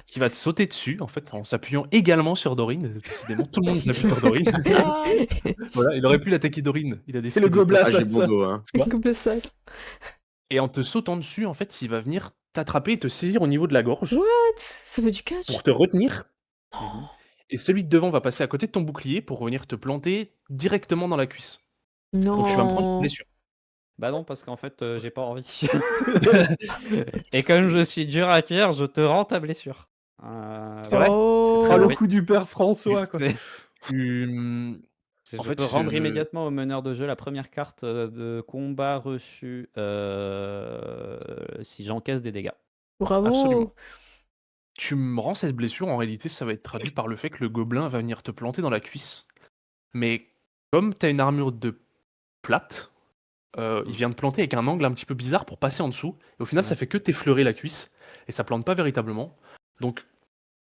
qui va te sauter dessus, en fait, en s'appuyant également sur Dorine. Décidément, tout le monde s'appuie sur Dorine. Voilà, il aurait pu l'attaquer Dorine. Il a décidé le de gobelin, placer- Ah, j'ai bon dos, hein. Comme ça. Et en te sautant dessus, en fait, il va venir t'attraper et te saisir au niveau de la gorge What? Ça veut du catch? pour te retenir. Oh. Et celui de devant va passer à côté de ton bouclier pour venir te planter directement dans la cuisse. Non. Donc tu vas me prendre une blessure. Bah non, parce qu'en fait, j'ai pas envie. Et comme je suis dur à cuire, je te rends ta blessure. C'est vrai Oh. Ah, le Oui. coup du père François, quoi. C'est- Tu- Je En fait, peux rendre je- immédiatement au meneur de jeu la première carte de combat reçue si j'encaisse des dégâts. Bravo. Absolument. Tu me rends cette blessure, en réalité, ça va être traduit par le fait que le gobelin va venir te planter dans la cuisse. Mais comme tu as une armure de plate, il vient de planter avec un angle un petit peu bizarre pour passer en dessous. Et au final, ça fait que t'effleurer la cuisse. Et ça plante pas véritablement. Donc,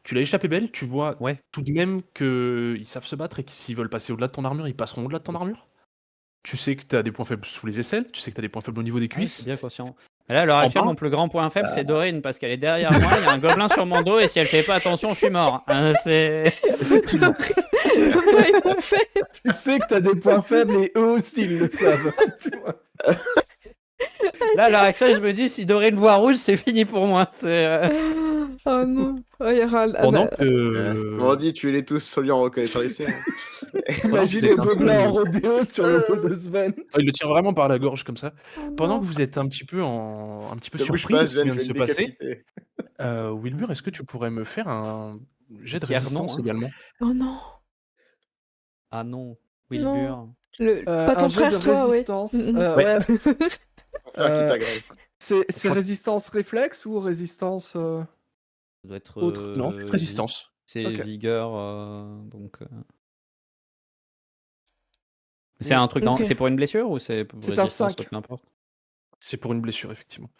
tu l'as échappé belle. Tu vois tout de même qu'ils savent se battre et que s'ils veulent passer au-delà de ton armure, ils passeront au-delà de ton armure. Tu sais que t'as des points faibles sous les aisselles. Tu sais que t'as des points faibles au niveau des Je cuisses. suis bien conscient. Et là, à l'heure actuelle, bas, mon plus grand point faible, c'est Dorine, parce qu'elle est derrière moi, il y a un gobelin sur mon dos, et si elle fait pas attention, je suis mort. C'est... Effectivement. Tu sais que t'as des points faibles et eux aussi ils le savent. Tu vois. Là, à l'heure actuelle, je me dis, si Dorine voit rouge, c'est fini pour moi. Oh non. Oh, il y aura... Pendant que... On dit tuez-les tous, Solian en reconnaissant les siens. Imagine le gobelin en rodéo sur le dos de Sven. Il le tient vraiment par la gorge comme ça. Oh Pendant non. que vous êtes un petit peu Ne bouge surpris pas, de ce qui Sven, vient de je se vais le passer, décapiter. Wilbur, est-ce que tu pourrais me faire un jet de Pierre, non, résistance hein. également? Oh non. Ah non, Wilbur. Pas ton un jet frère, de toi, résistance. ouais. Ouais. Frère qui t'agresse. C'est résistance réflexe ou résistance Ça doit être... Autre? Non, juste résistance. C'est Ok. vigueur, donc... C'est un truc Ok. c'est pour une blessure ou c'est pour C'est un résistance, 5. peu importe. C'est pour une blessure, effectivement.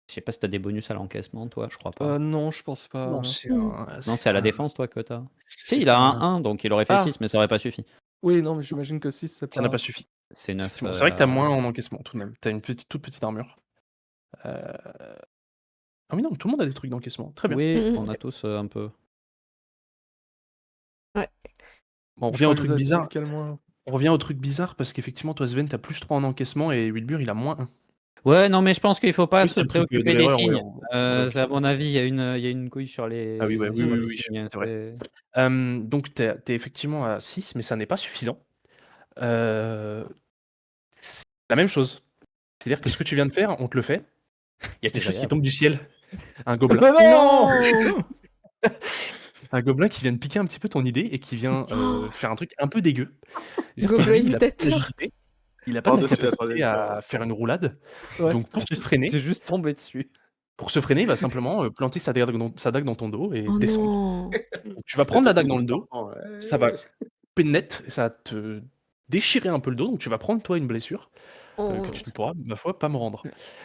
Je sais pas si t'as des bonus à l'encaissement, toi, je crois pas. Non, je pense pas. Non, c'est Non, c'est à la défense, toi, que t'as. Si, il a un 1, donc il aurait fait Ah. 6, mais ça aurait pas suffi. Oui, non, mais j'imagine que 6, c'est pas... Ça n'a pas suffi. C'est 9. Effectivement. C'est vrai que t'as moins en encaissement, tout de même. T'as une toute petite armure. Ah oui, non, tout le monde a des trucs d'encaissement. Très bien. Oui, on a tous un peu. Ouais. Bon, on revient au truc bizarre. On revient au truc bizarre parce qu'effectivement, toi, Sven, t'as plus 3 en encaissement et Wilbur, il a moins 1. Ouais, non, mais je pense qu'il faut pas Oui, se c'est le truc de préoccuper des l'erreur, signes. ouais, À mon avis, il y a une couille sur les, Ah oui, ouais, sur les oui, signes. c'est vrai. Donc, t'es effectivement à 6, mais ça n'est pas suffisant. C'est la même chose. C'est-à-dire que ce que tu viens de faire, on te le fait. Il y a quelque chose qui tombe du ciel. Un gobelin. Non Un gobelin qui vient de piquer un petit peu ton idée et qui vient faire un truc un peu dégueu. C'est-à-dire que Gobelin lui, il a pas imitateur. d'agilité, il a pas de capacité à faire une roulade. Ouais. Donc pour se freiner, C'est juste tombé dessus. il va simplement planter sa dague dans ton dos et Oh descendre. non. Donc, tu vas prendre la dague dans le dos, Ouais. ça va net, ça va te déchirer un peu le dos, donc tu vas prendre toi une blessure que tu ne pourras, ma foi, pas me rendre.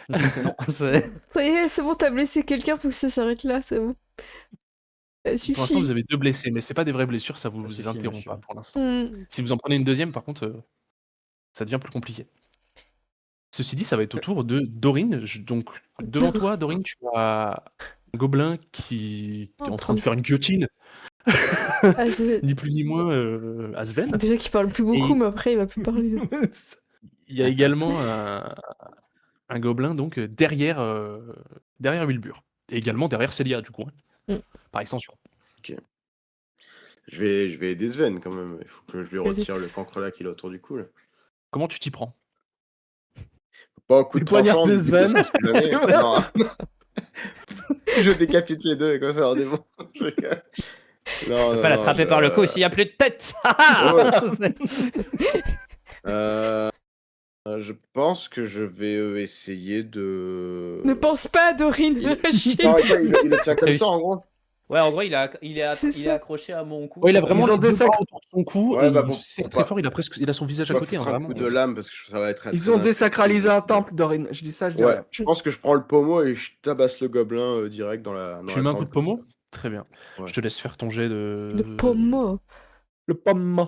Non, c'est... Ça y est, c'est bon, t'as blessé quelqu'un, faut que ça s'arrête là, c'est bon. Ça Pour l'instant, suffit. vous avez 2 blessés, mais c'est pas des vraies blessures, ça vous suffit, interrompt monsieur. pas pour l'instant. Hmm. Si vous en prenez une deuxième, par contre, ça devient plus compliqué. Ceci dit, ça va être au tour de Dorine. Donc, devant toi, Dorine, tu as un gobelin qui est en train de faire une guillotine, Ah, ni plus ni moins à Sven. déjà qu'il parle plus beaucoup, Et- mais après il va plus parler. Il y a également un gobelin donc derrière Wilbur. Et également derrière Célia, du coup, hein, par extension. Je vais aider Sven quand même. Il faut que je lui retire le cancre là qu'il a autour du cou. Là. Comment tu t'y prends? Pas un coup de Le poignard tranchant. de Sven. Non. Je décapite les deux et comme ça, alors des bons. Je rigole. Non, On peut pas l'attraper par le cou s'il y a plus de tête. Je pense que je vais essayer de. Ne pense pas, Dorine. Non, il le tient comme ça en gros. Ouais, en gros, il C'est est ça. accroché à mon cou. Ouais, il a vraiment Ils ont les deux des bras autour de son cou Ouais, et bah, il pour- serre pour très pas- fort. Il a son visage à Je côté, hein, un vraiment. coup de lame parce que ça va être. Ils ont désacralisé un temple, Dorine. Je dis ça, je dis Ouais, rien. je pense que je prends le pommeau et je tabasse le gobelin direct dans la. Tu lui mets un coup de pommeau? Très bien. Ouais. Je te laisse faire ton jet de. De pommeau. Le pomme.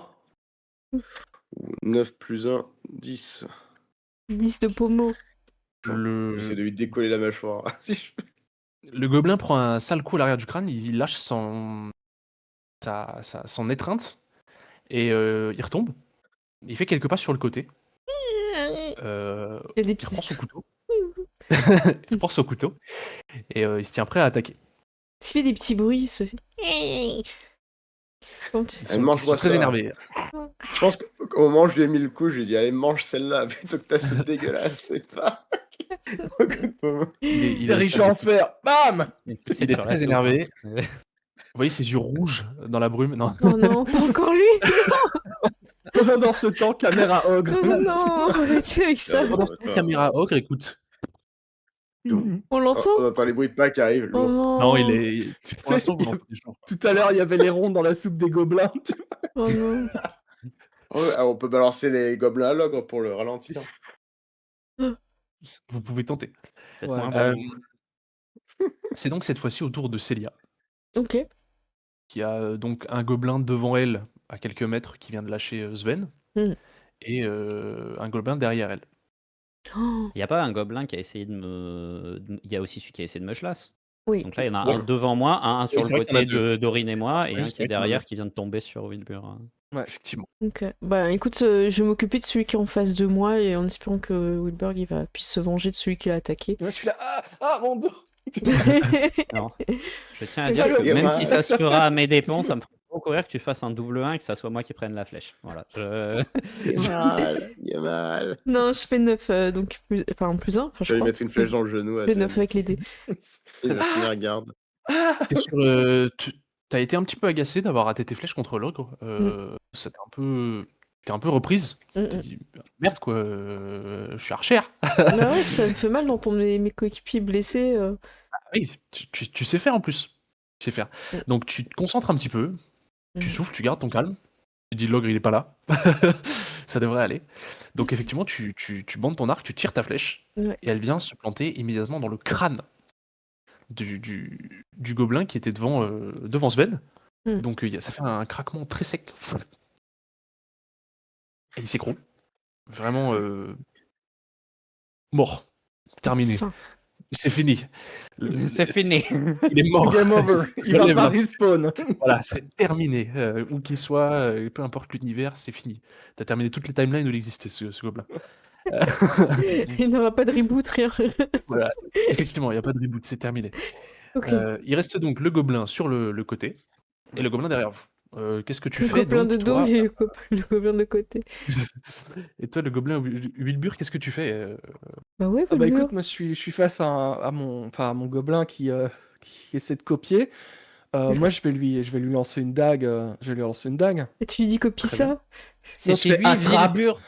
9 plus 1, 10. 10 de pommeau. J'essaie de lui décoller la mâchoire. Si je peux. Le gobelin prend un sale coup à l'arrière du crâne, il lâche son étreinte et il retombe. Il fait quelques pas sur le côté. Il y a des Il petits. reprend son couteau. Il reprend son couteau et il se tient prêt à attaquer. S'il fait des petits bruits, ça fait. Quand tu- Ils sont mange-moi très ça. énervés. Je pense qu'au moment où je lui ai mis le coup, je lui ai dit allez, mange celle-là plutôt que ta soupe dégueulasse. C'est pas. Un coup de pommeau. Il est riche en fer. Bam. Il est très énervé. Vous voyez ses yeux rouges dans la brume. Non. Oh non, pas encore lui. Dans ce temps, caméra ogre. Oh non, arrêtez avec ça. Pendant ce temps, caméra ogre, écoute. On l'entend? On entend les bruits de pas qui arrivent. Oh lourd. non. Non, il est. Pour l'instant, vous n'en faites toujours. Tout à l'heure, il y avait les ronds dans la soupe des gobelins. Oh non. Oh, on peut balancer les gobelins à l'ogre pour le ralentir. Vous pouvez tenter. Peut-être Ouais, moins bah, bon. C'est donc cette fois-ci au tour de Célia, Ok. qui a donc un gobelin devant elle, à quelques mètres, qui vient de lâcher Sven, Mm. et un gobelin derrière elle. Oh, Il y a pas un gobelin qui a essayé il y a aussi celui qui a essayé de me chlasse. oui. Donc là, il y en a Ouais. un devant moi, un Oui, sur le c'est vrai qu'il y en a côté deux. de Dorine et moi, et Oui, un c'est qui est vrai qu'il y en a deux. derrière qui vient de tomber sur Wilbur. ouais. Effectivement. Ok. Bah écoute, je vais m'occuper de celui qui est en face de moi et en espérant que Wilburg puisse se venger de celui qui l'a attaqué. Moi, je suis là. Ah, mon dos. Alors, je tiens à Ok. dire que Il est même si mal. ça se fera à mes dépens, ça me ferait beaucoup rire que tu fasses un double 1 et que ça soit moi qui prenne la flèche. Voilà. Il est mal. Il est mal. Non, je fais 9, donc enfin plus 1, enfin Je je vais lui crois. mettre une flèche dans le genou à Je fais 9 Sven. avec les dés. Il va finir garde. T'es sur, t'as été un petit peu agacé d'avoir raté tes flèches contre l'ogre. Ça t'a un peu... T'es un peu reprise. Mm, T'es mm. dit, merde quoi, je suis archer. Bah ouais, puis ça me fait mal d'entendre mes coéquipiers blessés. Oui, tu sais faire en plus. Tu sais faire. Mm. Donc tu te concentres un petit peu, tu Mm. souffles, tu gardes ton calme. Tu dis l'ogre il est pas là. Ça devrait aller. Donc effectivement, tu bandes ton arc, tu tires ta flèche, Ouais. et elle vient se planter immédiatement dans le crâne du gobelin qui était devant Sven. Mm. Donc ça fait un craquement très sec. Et il s'écroule. Vraiment mort. Terminé. Enfin. C'est fini. C'est fini. Il est mort. Game over. Il va Game pas over. respawn. Voilà, c'est terminé. Où qu'il soit, peu importe l'univers, c'est fini. T'as terminé toutes les timelines où il existait, ce gobelin. Il n'aura pas de reboot, rien. Voilà. Effectivement, il n'y a pas de reboot, c'est terminé. Ok. Il reste donc le gobelin sur le côté et le gobelin derrière vous. Qu'est-ce que tu Le fais gobelin donc, de dos toi et le gobelin de côté. Et toi, le gobelin Wilbur, qu'est-ce que tu fais Bah ouais, Ah bah Wilbur. écoute, moi je suis face à mon gobelin qui essaie de copier. Moi je vais lui lancer une dague. Je vais lui lancer une dague. Et tu lui dis copie Très bien. ça. Non, je C'était fais lui, attrape. Wilbur.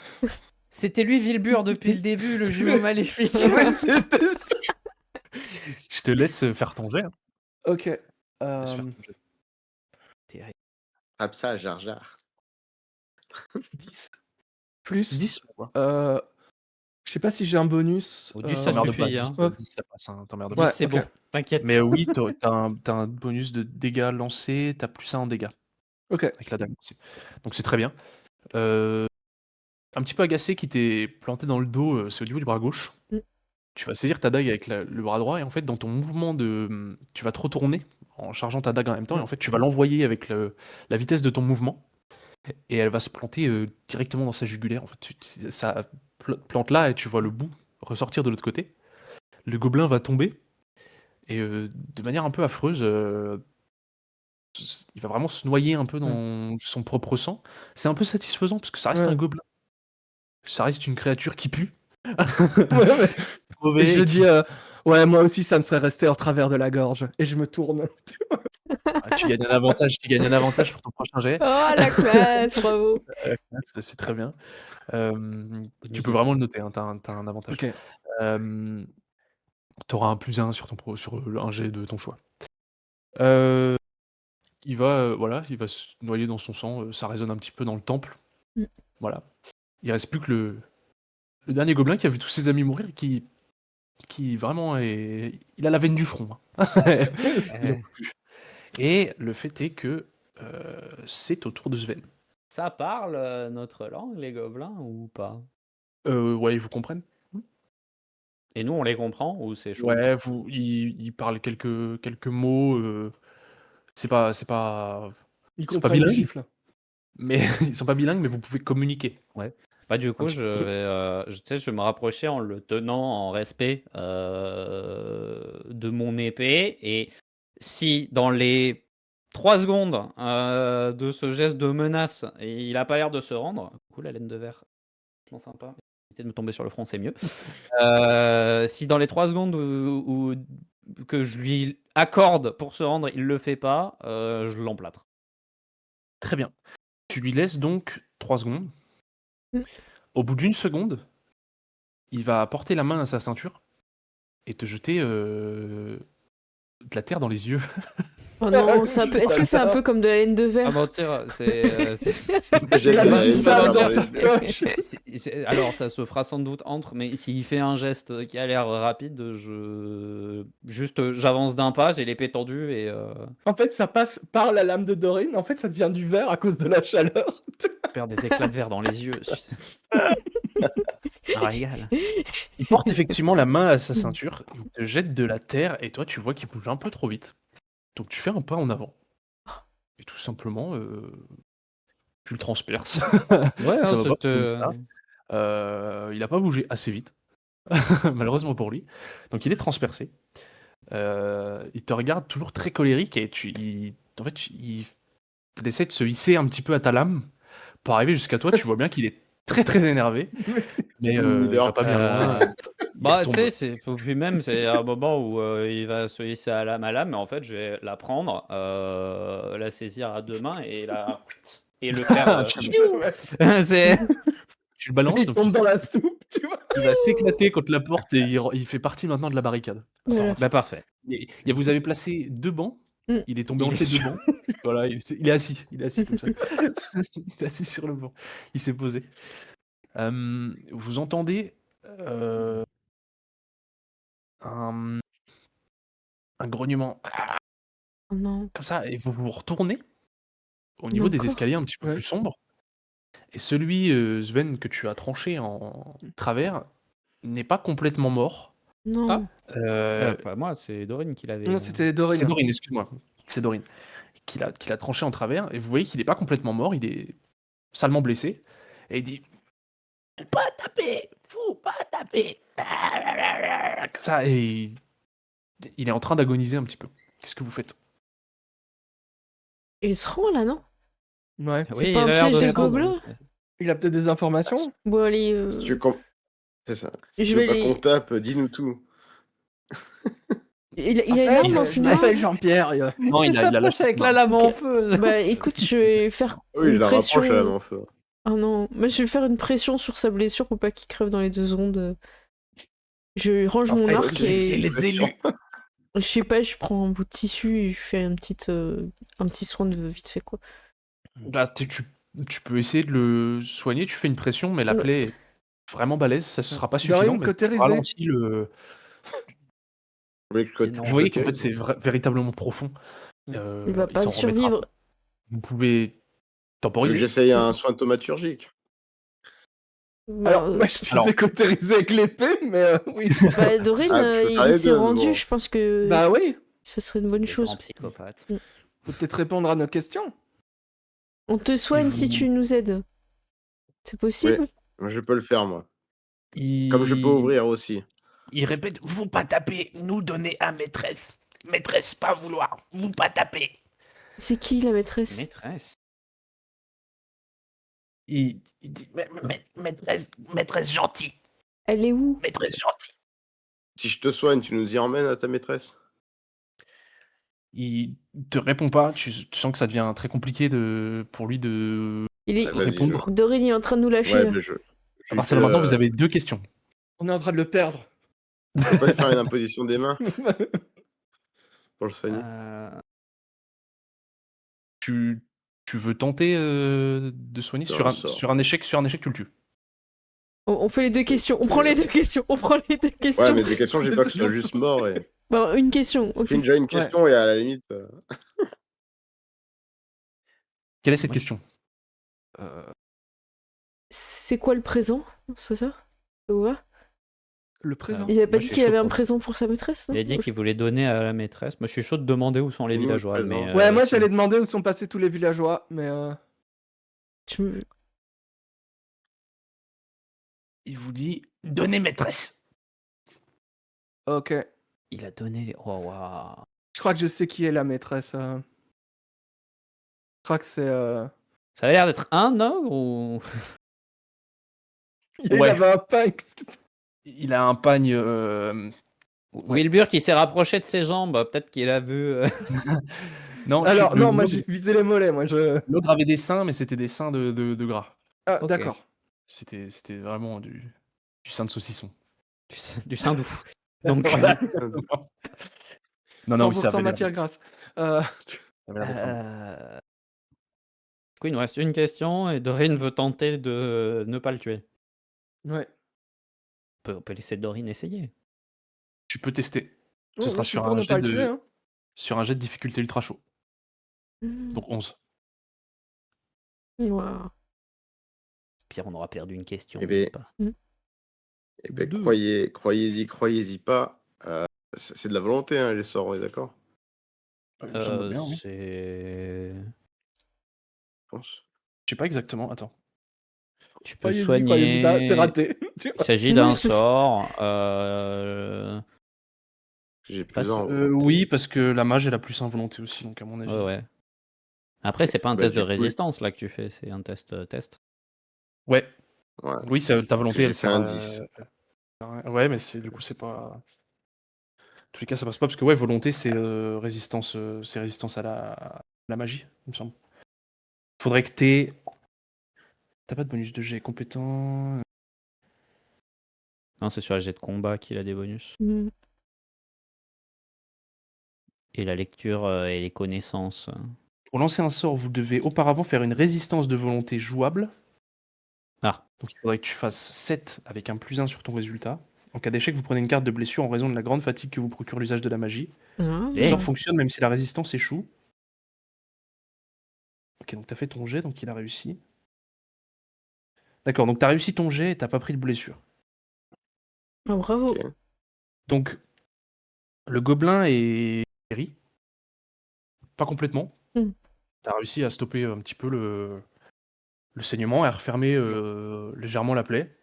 C'était lui, Wilbur, depuis le début, le jumeau maléfique. Ouais, c'était ça. Je te laisse faire ton jet. Hein. Ok. Laisse faire ton jet. Tape ça à Jar Jar. 10 plus. 10 quoi. Je sais pas si j'ai un bonus. Oh, 10, ça T'emmerdes suffit, pas, hein. 10, 10, ça passe, hein, t'emmerdes 10, pas. Ouais, c'est ok. bon. T'inquiète. Mais oui, t'as un bonus de dégâts lancés, t'as plus 1 en dégâts. Ok. Avec la dague aussi. Donc c'est très bien. Un petit peu agacé qui t'est planté dans le dos, c'est au niveau du bras gauche. Mm. Tu vas saisir ta dague avec le bras droit et en fait dans ton mouvement tu vas te retourner en chargeant ta dague en même temps et en fait tu vas l'envoyer avec la vitesse de ton mouvement et elle va se planter directement dans sa jugulaire. En fait, ça plante là et tu vois le bout ressortir de l'autre côté. Le gobelin va tomber et de manière un peu affreuse, il va vraiment se noyer un peu dans son propre sang. C'est un peu satisfaisant parce que ça reste Ouais. un gobelin. Ça reste une créature qui pue. Ouais, et je dis, ouais, moi aussi, ça me serait resté en travers de la gorge. Et je me tourne. Tu gagnes un avantage pour ton prochain jet. Oh la classe, bravo. C'est très bien. Tu peux vraiment le noter, hein, t'as un avantage. Ok. T'auras un +1 sur un jet de ton choix. Il va se noyer dans son sang, ça résonne un petit peu dans le temple. Mm. Voilà. Il reste plus que le dernier gobelin qui a vu tous ses amis mourir, qui vraiment il a la veine du front. Hein. Il en peut plus. Et le fait est que c'est au tour de Sven. Ça parle notre langue, les gobelins, ou pas? Ouais, ils vous comprennent. Et nous, on les comprend, ou c'est chaud? Ouais, ils parlent quelques mots. C'est pas, Ils sont pas comprennent les bilingues, gifles. mais ils sont pas bilingues, mais vous pouvez communiquer. Ouais. Bah, du coup, petit je vais me rapprocher en le tenant en respect de mon épée. Et si dans les 3 secondes de ce geste de menace, il a pas l'air de se rendre, cool, la laine de verre, franchement sympa. Éviter de me tomber sur le front, c'est mieux. Si dans les 3 secondes où que je lui accorde pour se rendre, il le fait pas, je l'emplâtre. Très bien. Tu lui laisses donc 3 secondes. Mm. Au bout d'une seconde, il va porter la main à sa ceinture et te jeter de la terre dans les yeux. Oh non, est-ce que c'est un peu comme de la laine de Pas verre? mentir, c'est. J'ai Il a de la mis du haine sable dans dans les sa yeux. poche. Alors, ça se fera sans doute entre, mais s'il fait un geste qui a l'air rapide, j'avance d'un pas, j'ai l'épée tendue et. En fait, ça passe par la lame de Dorine. En fait, ça devient du verre à cause de la chaleur. Je perds des éclats de verre dans les yeux. Un régal. Il porte effectivement la main à sa ceinture, il te jette de la terre et toi tu vois qu'il bouge un peu trop vite. Donc tu fais un pas en avant. Et tout simplement, tu le transperces. Ouais, Ça hein, va pas plus c'était. que ça. Il a pas bougé assez vite, malheureusement pour lui. Donc il est transpercé. Il te regarde toujours très colérique et en fait, il essaie de se hisser un petit peu à ta lame. Pour arriver jusqu'à toi, tu vois bien qu'il est très très énervé. Mais il va pas bien loin. Il Bah, tu retombe. sais, puis même, c'est un moment où il va se hisser à ma lame, mais en fait, je vais la prendre, la saisir à 2 mains et et le faire. C'est. Tu le balances, Il donc tombe dans la soupe, tu vois. il va s'éclater contre la porte et il fait partie maintenant de la barricade. Voilà. Bah, parfait. Vous avez placé 2 bancs. Mm. Il est tombé Il entre est les 2 sur- bancs. Voilà, il est assis. Il est assis comme ça. Il est assis sur le banc. Il s'est posé. Vous entendez un grognement Oh non. comme ça et vous vous retournez au niveau des Encore? escaliers un petit peu Ouais. plus sombres. Et celui, Sven, que tu as tranché en travers n'est pas complètement mort. Non. Pas moi, c'est Dorine qui l'avait. Non, c'était Dorine. C'est Dorine, excuse-moi. C'est Dorine qui l'a tranché en travers. Et vous voyez qu'il n'est pas complètement mort, il est salement blessé. Et il dit faut pas taper, faut pas taper. Ça, et il est en train d'agoniser un petit peu. Qu'est-ce que vous faites? Il se rend là, non? Ouais. C'est Oui, pas il un a l'air piège de des se rendre. gobelins? Il a peut-être des informations. Bon, allez. Si tu C'est ça. Si Je tu veux vais pas les- qu'on tape, dis-nous tout. Il a En une fait, arme dans je son main? m'appelle Jean-Pierre. Non, il a lâché avec sa la main. lame en Ok. feu. Bah écoute, je vais faire Oui, je une la pression. rapproche à la main en feu. Ah non, moi je vais faire une pression sur sa blessure pour pas qu'il crève dans les 2 secondes. Je range En mon fait, arc c'est et les élus. je sais pas, je prends un bout de tissu et je fais un petit soin de vite fait quoi. Bah, tu peux essayer de le soigner, tu fais une pression, mais la Ouais. plaie est vraiment balèze, ça ne sera pas Dorine, suffisant, mais cautérisé. tu ralentis le... Oui, le côté- Sinon, Vous voyez qu'en côté- fait c'est véritablement profond. Il va pas s'en remettra survivre. pas. Vous pouvez Tu veux que temporiser. j'essaye un soin thaumaturgique? Bah, Alors, moi, je disais cautériser avec l'épée, mais oui. bah, Dorine, Ah, tu peux faire il les s'est deux, mais rendu, bon. je pense que Bah oui. ce serait une bonne c'est un chose. grand psychopathe. Faut peut-être répondre à nos questions. On te soigne vous- si tu nous aides. C'est possible? Je peux le faire, moi. Il... Comme je peux ouvrir aussi. Il répète, vous pas taper, nous donner à maîtresse. Maîtresse pas vouloir, vous pas taper. C'est qui la maîtresse? Maîtresse. Il dit, maîtresse gentille, Elle est où? maîtresse gentille. Si je te soigne, tu nous y emmènes à ta maîtresse? Il te répond pas, tu sens que ça devient très compliqué pour lui de Il est... Ah, vas-y, répondre. Dorine il est en train de nous lâcher Ouais, là. mais je À partir de maintenant, vous avez 2 questions. On est en train de le perdre. Je peux pas lui faire une imposition des mains pour le soigner. Tu veux tenter de soigner C'est sur un un, sort. sur un échec, tu le tues. On fait les 2 questions. On prend les 2 questions. On prend les 2 Ouais, questions. mais des questions, j'ai pas que ce soit juste mort. Et... Bon, une question. Ok. Fais déjà une question et à la limite. Quelle est cette Moi, question? C'est quoi le présent? C'est ça? Ça vous va? Le présent. Il avait pas Moi, dit je suis qu'il avait chaud un pour- présent pour sa maîtresse, non? Il a dit qu'il voulait donner à la maîtresse. Moi, je suis chaud de demander où sont les C'est nous, le villageois. présent. Mais, Ouais, moi c'est- j'allais demander où sont passés tous les villageois, mais Tu me- Il vous dit, donnez maîtresse. ok. Il a donné les. Oh, waouh. Je crois que je sais qui est la maîtresse. Je crois que c'est. Ça a l'air d'être un ogre ou. Il Ouais. avait un pain. Il a un pagne... Wilbur qui s'est rapproché de ses jambes. Peut-être qu'il a vu. Non, Alors, non, moi j'ai visé les mollets, moi je. L'ogre avait des seins, mais c'était des seins de gras. Ah, Ok. d'accord. C'était vraiment du sein de saucisson. Du sein doux. Donc, Voilà. Non, oui, 100% matière grasse. ça avait l'air d'être un- Du coup, il nous reste une question et Dorine veut tenter de ne pas le tuer. Ouais. On peut laisser Dorine essayer. Tu peux tester. Oh, Ce moi, sera je suis sur pour un ne pas jet le tuer. de Hein. sur un jet de difficulté ultra chaud. Mm. Donc 11. Wow. Pire, on aura perdu une question. Eh ben, Pas. Eh ben, Deux. croyez-y pas. C'est de la volonté, hein, les sorts, on est d'accord? Il me semble bien, oui. C'est. Je pense. Je sais pas exactement, attends. Tu peux Croyez-y pas, c'est soigner. raté. Il s'agit Oui, d'un c'est ça. sort. J'ai Pas plus en sûr. volonté. Oui, parce que la mage, elle a plus involonté aussi, donc à mon avis. Ouais. Après, c'est pas un Bah, test de du coup, résistance là que tu fais, c'est un test. Ouais, ouais. oui, ta volonté, J'ai elle fait sert un à... 10. Ouais, mais du coup, c'est pas... En tous les cas, ça passe pas, parce que ouais, volonté, c'est résistance à la magie, il me semble. Faudrait que t'aies... T'as pas de bonus de jet compétent... Non, c'est sur la jet de combat qu'il a des bonus. Mm. Et la lecture et les connaissances. Pour lancer un sort, vous devez auparavant faire une résistance de volonté jouable. Ah, Donc il faudrait que tu fasses 7 avec un +1 sur ton résultat. En cas d'échec, vous prenez une carte de blessure en raison de la grande fatigue que vous procure l'usage de la magie. Ah. Le sort fonctionne même si la résistance échoue. Ok, donc t'as fait ton jet, donc il a réussi. D'accord, donc t'as réussi ton jet et t'as pas pris de blessure. Ah, bravo. Ok. Donc, le gobelin est guéri. Pas complètement. Mm. T'as réussi à stopper un petit peu le saignement et à refermer légèrement la plaie.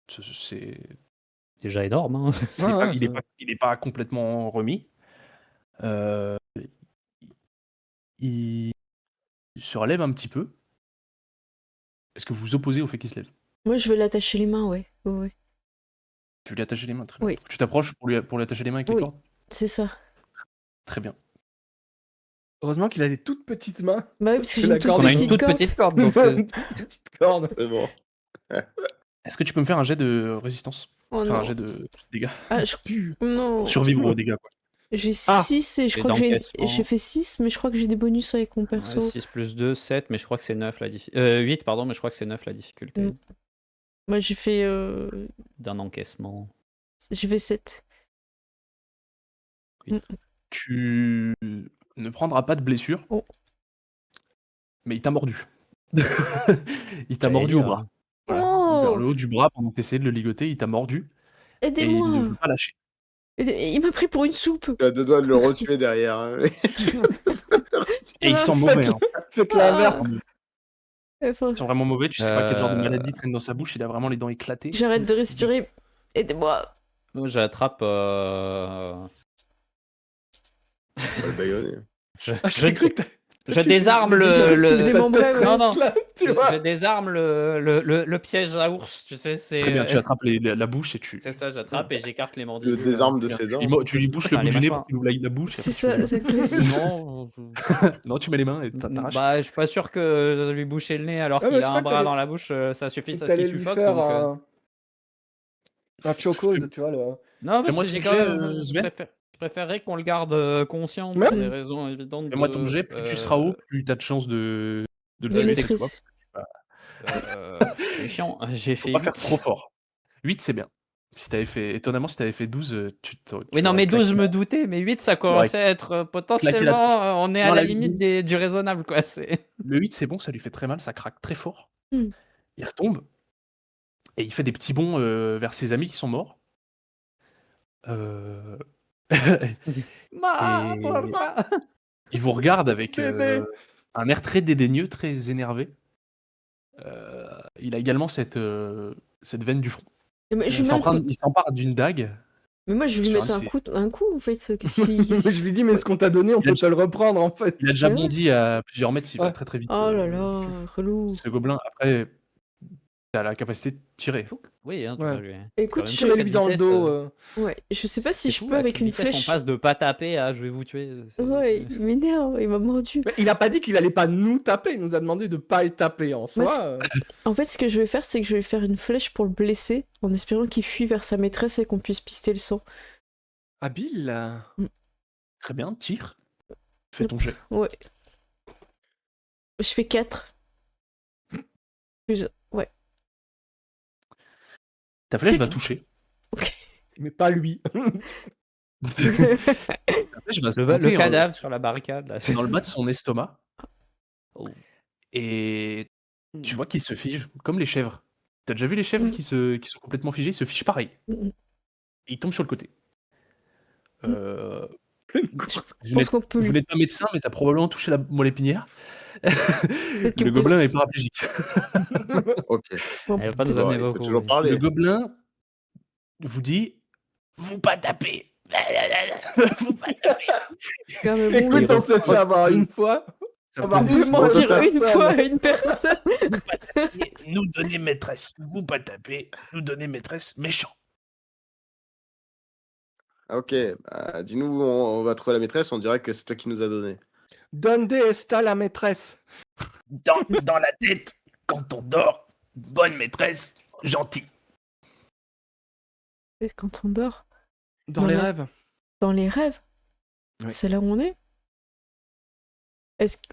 C'est... déjà énorme. Hein. il est pas complètement remis. Euh, il se relève un petit peu. Est-ce que vous vous opposez au fait qu'il se lève? Moi, je vais l'attacher les mains, ouais. Ouais. Tu veux lui attacher les mains, très bien. Oui. Tu t'approches pour lui attacher les mains avec les Oui. cordes? C'est ça. Très bien. Heureusement qu'il a des toutes petites mains. Bah oui, parce que Que j'ai la une toute corde On a une petite toute corde. petite corde. Donc, Petite corde. C'est bon. Est-ce que tu peux me faire un jet de résistance? Oh Enfin, non. un jet de dégâts. Ah, non. Survivre aux dégâts, quoi. J'ai Ah. 6 et je Et crois que d'encaissement. j'ai fait 6, mais je crois que j'ai des bonus avec mon perso. 6 plus 2, 7, mais je crois que c'est 9 la difficulté. 8, pardon, mais je crois que c'est 9 la difficulté Mm. Moi, j'ai fait d'un encaissement. 7. Oui. Tu ne prendras pas de blessure. Oh. Mais il t'a mordu. Il t'a J'allais mordu au dire. bras. Voilà. Oh. Vers le haut du bras, pendant que t'essayais de le ligoter, il t'a mordu. Et il ne Aidez-moi. veut pas lâcher. Il m'a pris pour une soupe. Tu as deux doigts de le retuer derrière. Hein. Et il sent mauvais. Hein. Faites l'inverse. Enfin, Il sent vraiment mauvais. Tu sais pas quel genre de Euh. maladie traîne dans sa bouche. Il a vraiment les dents éclatées. j'arrête de respirer. Aidez-moi. Moi, j'attrape. On va le baïonner. J'ai cru que Je désarme J'ai cru que tu le. démembrais, ouais. Non, non. tu vois. Je désarme le piège à ours, tu sais. Très bien. Tu attrapes la bouche et tu. C'est ça, j'attrape et j'écarte les Le mandibules. désarme de Bien. ses dents. Tu lui bouches le Enfin, bout les du nez mâchoires. pour qu'il ouvre la bouche. et C'est après, ça, tu mets les c'est classique. Non, mains. Non, tu mets les mains et t'arraches. bah, je suis pas sûr que lui boucher le nez alors Ah, mais qu'il je a crois un que bras t'allais- dans la bouche, ça suffit à ce T'allais qu'il lui suffoque. faire Donc, un chokehold, tu vois. Non, parce Fais-moi que ton j'ai jet, quand même. Sven. Je préférerais qu'on le garde conscient Ouais. pour des raisons évidentes. Fais-moi ton jet. Plus tu seras haut, plus t'as de chances de le De tuer. maîtrise. tu vois. C'est chiant, j'ai Faut fait. pas 8. faire trop fort. 8, c'est bien. Étonnamment, si t'avais fait 12, Oui, non, aurais mais 12, je claqué me doutais, mais 8, ça commençait à être potentiellement. On est à Non, la la limite du raisonnable, quoi. C'est... Le 8, c'est bon, ça lui fait très mal, ça craque très fort. Mm. Il retombe. Et il fait des petits bonds vers ses amis qui sont morts. Il vous regarde avec Bébé. un air très dédaigneux, très énervé. Il a également cette veine du front. Mais, Il s'empare d'une dague. mais moi, je vais lui Sur mettre un un coup, en fait. Je lui dis, mais ce qu'on t'a donné, on Il a peut te le reprendre, en fait. Il a déjà Ouais. bondi à plusieurs mètres, il va Ouais. très très vite. Oh là là, relou. Ce gobelin, après, t'as la capacité de tirer. Oui, hein, tu Ouais. peux lui. Écoute, Faire je une Mets vais lui dans le vitesse, dos. Ouais, je sais pas si C'est je fou, peux à avec quelle une vitesse flèche. On passe de pas taper à je vais vous tuer. Ouais, il m'énerve, il m'a mordu. Mais il a pas dit qu'il allait pas nous taper, il nous a demandé de pas le taper en soi. Moi, En fait, ce que je vais faire, c'est que je vais faire une flèche pour le blesser, en espérant qu'il fuit vers sa maîtresse et qu'on puisse pister le sang. Habile là. Très bien, tire. Fais ton jet. Ouais. Je fais 4. Ouais. Ta flèche C'est va tout. toucher. Ok. Mais pas lui. Ta flèche va se Le planter, cadavre sur la barricade, là. dans le bas de son estomac. Oh. Et tu vois qu'il se fige, comme les chèvres. T'as déjà vu les chèvres qui sont complètement figées? Ils se figent pareil. Mm. Et ils tombent sur le côté. Je pense qu'on peut Vous lui... n'êtes pas médecin, mais t'as probablement touché la moelle épinière. Peut-être Le qu'on peut gobelin se- est paraplégique. Ok. Bon, Elle va pas nous Bon, amener il peut beaucoup. toujours oui. parler. Le gobelin vous dit vous pas taper. Vous pas taper. Ah, mais bon, Écoute, on s'est fait avoir une fois. Ça va Vous plus mentir personne. une fois à une personne. Vous pas taper, nous donner maîtresse. Vous pas taper, nous donner maîtresse méchant. Ah, ok, bah, dis-nous où on va trouver la maîtresse, on dirait que c'est toi qui nous as donné. Donde está la maîtresse? Dans la tête, quand on dort, bonne maîtresse, gentil. Et quand on dort, Dans les la- rêves. dans les rêves, Oui. c'est là où on est.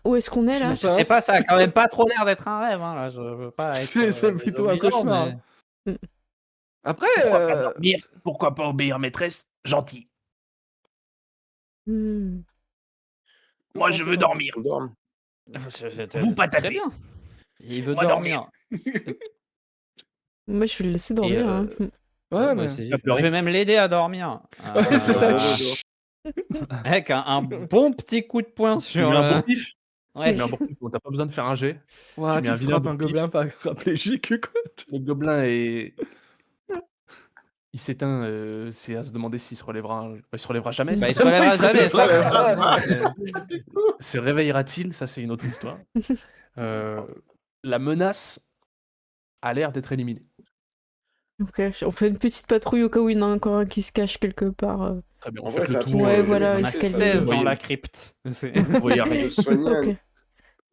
Où est-ce qu'on est là? Je sais pas, ça a quand même pas trop l'air d'être un rêve. Hein, là. Je veux pas être. C'est plutôt un désobligeant, cauchemar. mais- Après, Pourquoi pas obéir maîtresse, gentil. Hmm. Moi, je veux dormir. On dorme. Vous pas Très taper. bien. Il veut Moi, dormir. Moi, je vais le laisser dormir. Et, hein. ouais, Moi mais aussi. pas pleurer. Je vais même l'aider à dormir. Ouais, c'est ça. Avec un bon petit coup de poing Tu sur mets un le... bon pif. Ouais. Tu mets un bon pif, bon, t'as pas besoin de faire un jet. ouais, Tu mets un tu vilain frappes bon un pif. gobelin paraplégique, quoi. Le gobelin est. Il s'éteint, c'est à se demander s'il se relèvera. Il se relèvera jamais. Bah, il ça. se relèvera jamais, ça. Se réveillera-t-il? Ça, c'est une autre histoire. La menace a l'air d'être éliminée. Ok, on fait une petite patrouille au cas où il y en a encore un qui se cache quelque part. Très bien, En on vrai, fait le ça tour. tourne, Ouais, voilà, On a escalier. 16 dans Voyez. la crypte. C'est- Vous voyez rien. De soigner un... Ok.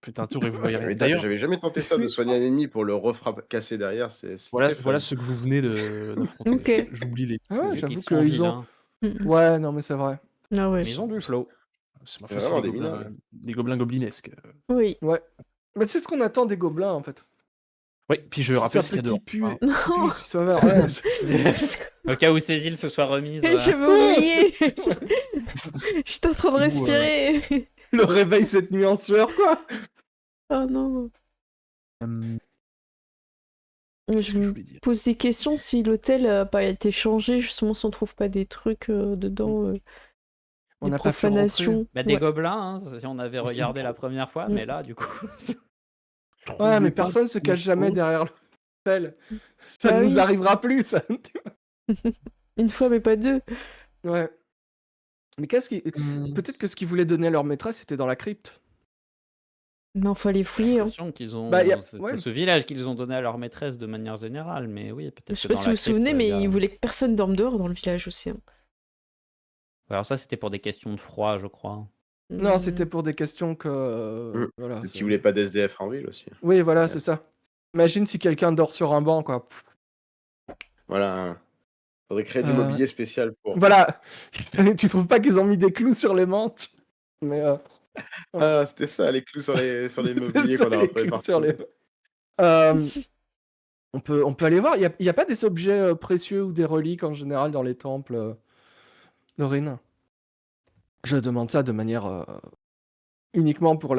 Faites un tour et vous voyez rien. J'avais D'ailleurs, jamais tenté ça, de soigner un ennemi pour le casser derrière. C'est voilà, très fun. voilà ce que vous venez d'affronter. Ok. J'oublie les. Ah ouais, Vu j'avoue qu'ils sont qu'ils ont. vilains. Ouais, non, mais c'est vrai. Ah ouais. Mais ils ont du flow. C'est ma Il y foi, a c'est vraiment des des gobelins, mineurs. des gobelins goblinesques. Oui. Ouais. Mais c'est ce qu'on attend des gobelins, en fait. Oui, puis je rappelle ce qu'il y a dehors. petit Hein. Non. Au cas où Cécile se soit remise. Je veux oublier. J'étais en train de respirer. Le réveil cette nuit en sueur, quoi. Oh non. Je Qu'est-ce que je me voulais dire pose des questions si l'hôtel n'a pas été changé, justement, si on trouve pas des trucs dedans. On Des n'a pas fait profanations. Bah, des Ouais. gobelins, hein, si on avait regardé la première fois, mais là, du coup. Ouais, mais personne se cache jamais derrière l'hôtel. Ça Bah nous oui. arrivera plus, ça. Une fois, mais pas deux. Ouais. Mais qu'est-ce qui... Peut-être que ce qu'ils voulaient donner à leur maîtresse, c'était dans la crypte. Non, faut aller fouiller. Hein. l'impression qu'ils ont. Bah, C'est ouais. ce village qu'ils ont donné à leur maîtresse de manière générale, mais oui, peut-être. Je sais que pas dans si vous la vous souvenez, crypte, mais il y a- ils voulaient que personne dorme dehors dans le village aussi. Hein. Alors, ça, c'était pour des questions de froid, je crois. Non, Hmm. c'était pour des questions que... voilà. Qui voulait pas d'SDF en ville aussi. Oui, voilà, c'est ça. Imagine si quelqu'un dort sur un banc, quoi. Voilà. Faudrait créer du mobilier spécial pour. Voilà. Tu trouves pas qu'ils ont mis des clous sur les manches? Mais... Ah, c'était ça, les clous sur les mobiliers Ça, qu'on a les retrouvés clous partout. sur les- on peut aller voir. Il y a pas des objets précieux ou des reliques en général dans les temples, Norine? Je demande ça de manière uniquement pour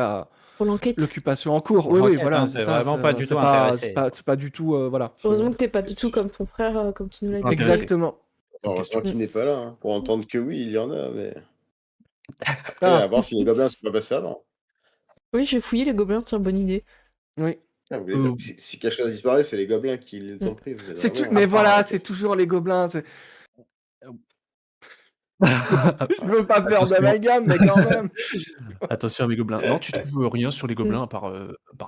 Pour l'enquête. l'occupation en cours. Pour Oui, oui, l'enquête, voilà. hein, c'est ça, vraiment pas du tout c'est intéressé. c'est pas du tout, voilà. Heureusement que t'es pas du tout comme ton frère, comme tu nous l'as dit. Intéressé. Exactement. Heureusement qu'il n'est pas là, hein, pour entendre que oui, il y en a, mais. Après, Ah. à voir si les gobelins ne sont pas passés avant. Oui, j'ai fouillé les gobelins, tiens, bonne idée. Oui. Ah, vous voulez dire que si quelque chose disparaît, c'est les gobelins qui les ont pris. Vous êtes C'est tout... vraiment- Mais voilà, c'est toujours les gobelins. Je veux pas faire Attention. d'amalgame, mais quand même. Attention à mes gobelins. Non, tu trouves rien sur les gobelins à part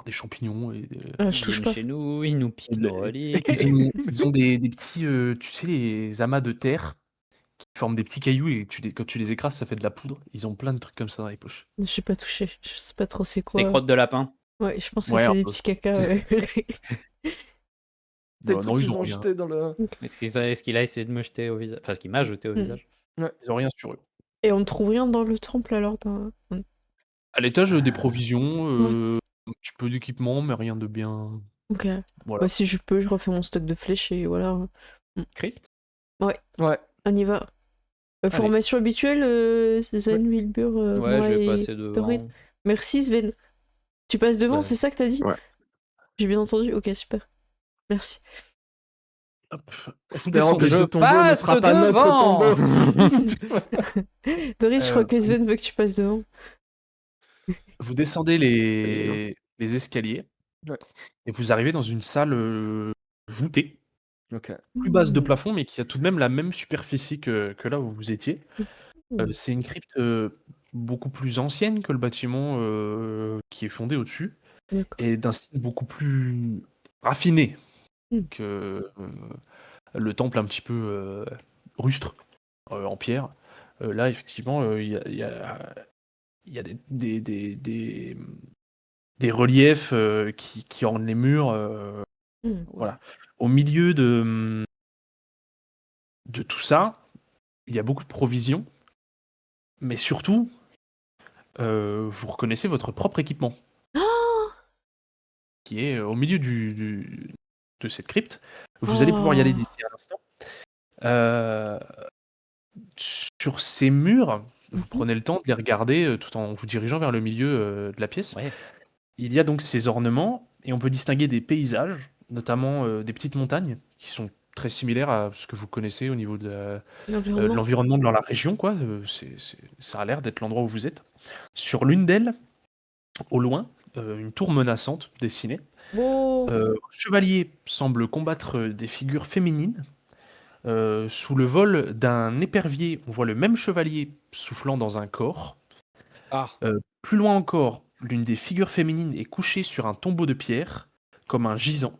des champignons et des... Je Ils touche viennent pas. chez nous, ils nous piquent nos reliques. Ils ont des petits, tu sais, les amas de terre qui forment des petits cailloux et quand tu les écrases, ça fait de la poudre. Ils ont plein de trucs comme ça dans les poches. Je suis pas touché. Je sais pas trop c'est C'est quoi. des crottes de lapin. Ouais, je pense que Ouais, c'est un des peu. petits caca. Ouais. C'est le Non, truc ils qu'ils ont ont rien. jeté dans le... Est-ce qu'il a essayé de me jeter au visage? Enfin, ce qu'il m'a jeté au visage. Ils ont rien sur eux. Et on ne trouve rien dans le temple alors À l'étage, des provisions, un petit peu d'équipement, mais rien de bien. Ok. Voilà. Bah, si je peux, je refais mon stock de flèches et voilà. Crypte. Ouais. On y va. Formation habituelle, Sven, Wilbur, Ouais, moi je vais et passer Dorit. devant. Merci Sven. Tu passes devant, Bah, c'est ça que t'as dit? Ouais. J'ai bien entendu? Ok, super. Merci. Hop. Vous Espérant que descendez. ce tombeau ne passe sera pas notre devant. tombeau. Dorit, je crois que Sven veut que tu passes devant. Vous descendez les escaliers Ouais. et vous arrivez dans une salle voûtée, Ok. plus basse de plafond, mais qui a tout de même la même superficie que là où vous étiez. C'est une crypte beaucoup plus ancienne que le bâtiment qui est fondé au-dessus, D'accord. et d'un style beaucoup plus raffiné Mm. que le temple un petit peu rustre en pierre. Là, effectivement, il y a des reliefs qui ornent les murs. Voilà. Au milieu de tout ça, il y a beaucoup de provisions, mais surtout, vous reconnaissez votre propre équipement, qui est au milieu de cette crypte. Vous allez pouvoir y aller d'ici à l'instant. Sur ces murs, vous prenez le temps de les regarder tout en vous dirigeant vers le milieu de la pièce. Ouais. Il y a donc ces ornements, et on peut distinguer des paysages, notamment des petites montagnes, qui sont très similaires à ce que vous connaissez au niveau de l'environnement de la région, quoi. Ça a l'air d'être l'endroit où vous êtes. Sur l'une d'elles, au loin, une tour menaçante dessinée. Un chevalier semble combattre des figures féminines. Sous le vol d'un épervier, on voit le même chevalier soufflant dans un corps. Plus loin encore, l'une des figures féminines est couchée sur un tombeau de pierre, comme un gisant,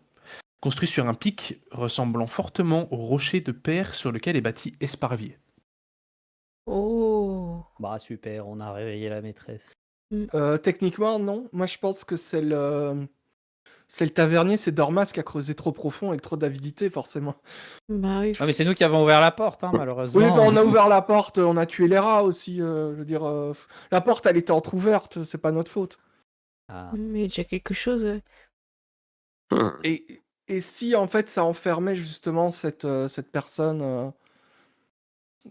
construit sur un pic ressemblant fortement au rocher de pierre sur lequel est bâti Esparvier. Bah super, on a réveillé la maîtresse. Techniquement, non. Moi, je pense que c'est le tavernier, c'est Dormas qui a creusé trop profond avec trop d'avidité, forcément. Bah oui. Non mais c'est nous qui avons ouvert la porte, hein, malheureusement. Oui, enfin, on a ouvert la porte, on a tué les rats aussi. Je veux dire, la porte, elle était entrouverte, c'est pas notre faute. Mais déjà quelque chose. Et si, en fait, ça enfermait justement cette personne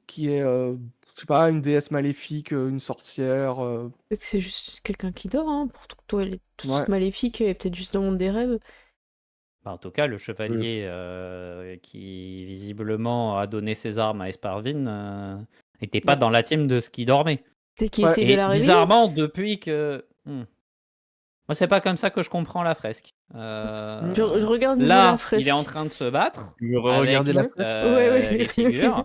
qui est, je sais pas, une déesse maléfique, une sorcière. Peut-être que c'est juste quelqu'un qui dort, hein. Pour toi, elle est toute Ouais. maléfique, elle est peut-être juste dans le monde des rêves. Bah, en tout cas, le chevalier qui visiblement a donné ses armes à Esparvin n'était pas dans la team de ce qui dormait. Peut-être qu'il essaye de la réveiller. Bizarrement, depuis que... Moi, c'est pas comme ça que je comprends la fresque. Je regarde là, la fresque. il est en train de se battre. Je regardais la fresque. Les figures.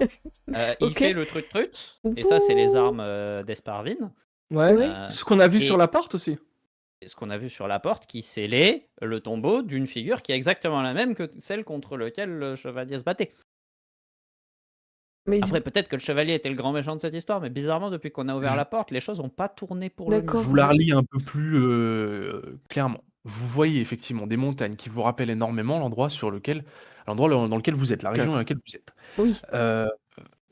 Il fait le truc. Et ça, c'est les armes d'Esparvin. Ouais. Ce qu'on a vu sur la porte aussi. Et ce qu'on a vu sur la porte qui scellait le tombeau d'une figure qui est exactement la même que celle contre laquelle le chevalier se battait. Mais après, peut-être que le chevalier était le grand méchant de cette histoire, mais bizarrement, depuis qu'on a ouvert la porte, les choses n'ont pas tourné pour le mieux. Je vous la relis un peu plus clairement. Vous voyez effectivement des montagnes qui vous rappellent énormément l'endroit dans lequel vous êtes, la région dans laquelle vous êtes. Oui.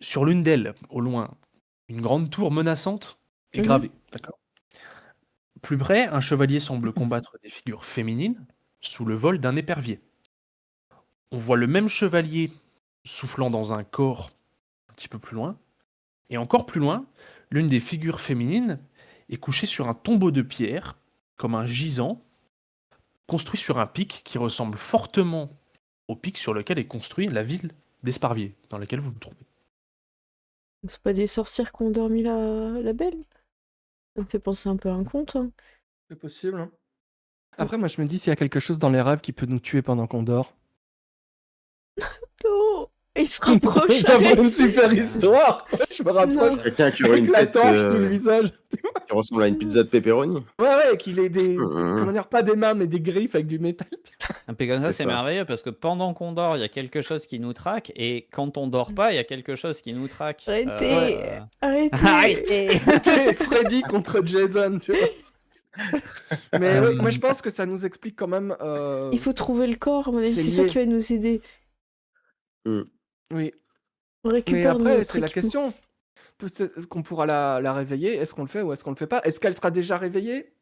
Sur l'une d'elles, au loin, une grande tour menaçante est gravée. D'accord. Plus près, un chevalier semble combattre des figures féminines sous le vol d'un épervier. On voit le même chevalier soufflant dans un corps un petit peu plus loin. Et encore plus loin, l'une des figures féminines est couchée sur un tombeau de pierre, comme un gisant, construit sur un pic qui ressemble fortement au pic sur lequel est construite la ville d'Esparvier, dans laquelle vous vous trouvez. C'est pas des sorcières qui ont dormi la belle? Ça me fait penser un peu à un conte. Hein. C'est possible. Hein. Après, moi, je me dis s'il y a quelque chose dans les rêves qui peut nous tuer pendant qu'on dort. Oh, il se rapproche. Ça fait une super histoire. Je me rapproche. Quelqu'un qui aurait une la tête torche sous le visage. qui ressemble à une pizza de pepperoni. Ouais, qu'il ait des... comment dire, pas des mains, mais des griffes avec du métal. Un peu comme ça, c'est merveilleux, parce que pendant qu'on dort, il y a quelque chose qui nous traque, et quand on dort pas, il y a quelque chose qui nous traque. Arrêtez. Arrêtez. Freddy contre Jason, tu vois. Mais oui, moi je pense que ça nous explique quand même. Il faut trouver le corps, c'est ça qui va nous aider. Oui. On récupère mais après, c'est la question. peut-être qu'on pourra la réveiller. Est-ce qu'on le fait ou est-ce qu'on le fait pas? Est-ce qu'elle sera déjà réveillée?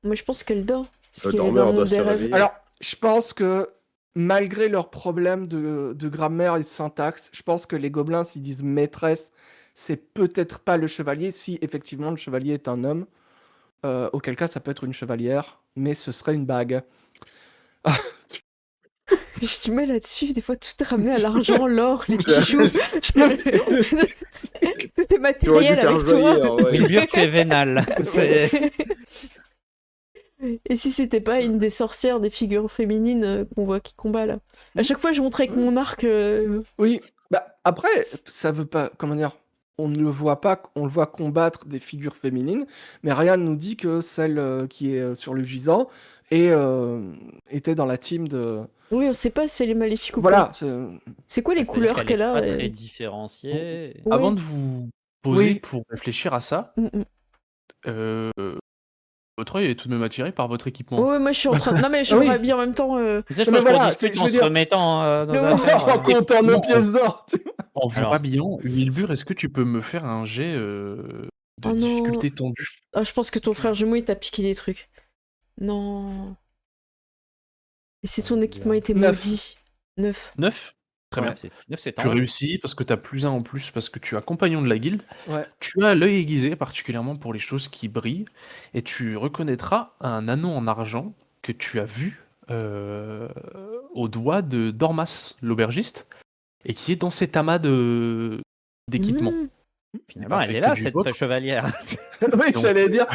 Moi, je pense qu'elle dort. Parce Le qu'elle est dans dormeur le doit monde des se rêves. réveiller. Alors, je pense que malgré leurs problèmes de grammaire et de syntaxe, je pense que les gobelins, s'ils disent maîtresse, c'est peut-être pas le chevalier, si effectivement le chevalier est un homme. Auquel cas, ça peut être une chevalière, mais ce serait une bague. Mais j'ai du mal là-dessus. Des fois, tout est ramené à l'argent, l'or, les J'ai- bijoux. Tout est Tu aurais dû matériel faire avec joyer. toi. Ouais. Wilbur, tu es vénal. Et si c'était pas une des sorcières, des figures féminines qu'on voit qui combat là? À chaque fois, je montre avec mon arc. Oui, bah après, ça veut pas, comment dire, on ne le voit pas, on le voit combattre des figures féminines, mais rien ne nous dit que celle qui est sur le gisant était dans la team de. Oui, on sait pas si elle est maléfique ou Voilà. pas. C'est quoi les C'est-à-dire couleurs qu'elle a? Pas très différenciée. Ouais. Avant de vous poser Oui. pour réfléchir à ça, Mm, mm. votre œil est tout de même attiré par votre équipement. Ouais, moi je suis en train. Non, mais je Ah oui. me bien en même temps. Tu sais, je Mais pense qu'on voilà, discute je en veux se dire- remettant nos Le- affaires. En comptant nos Non. pièces d'or. En vous Alors. rhabillant, Wilbur, est-ce que tu peux me faire un jet de Oh non. difficulté tendue? Ah, je pense que ton frère jumeau il t'a piqué des trucs. Non. Et si ton équipement était 9. maudit? 9. 9? Très Ouais. bien. 9, c'est Tu tendu. réussis parce que tu as plus 1 en plus, parce que tu as compagnon de la guilde. Ouais. Tu as l'œil aiguisé, particulièrement pour les choses qui brillent, et tu reconnaîtras un anneau en argent que tu as vu au doigt de Dormas, l'aubergiste, et qui est dans cet amas d'équipements. Mmh. Finalement, pas elle fait est que là, du cette vôtre. chevalière. Oui, Donc- j'allais dire.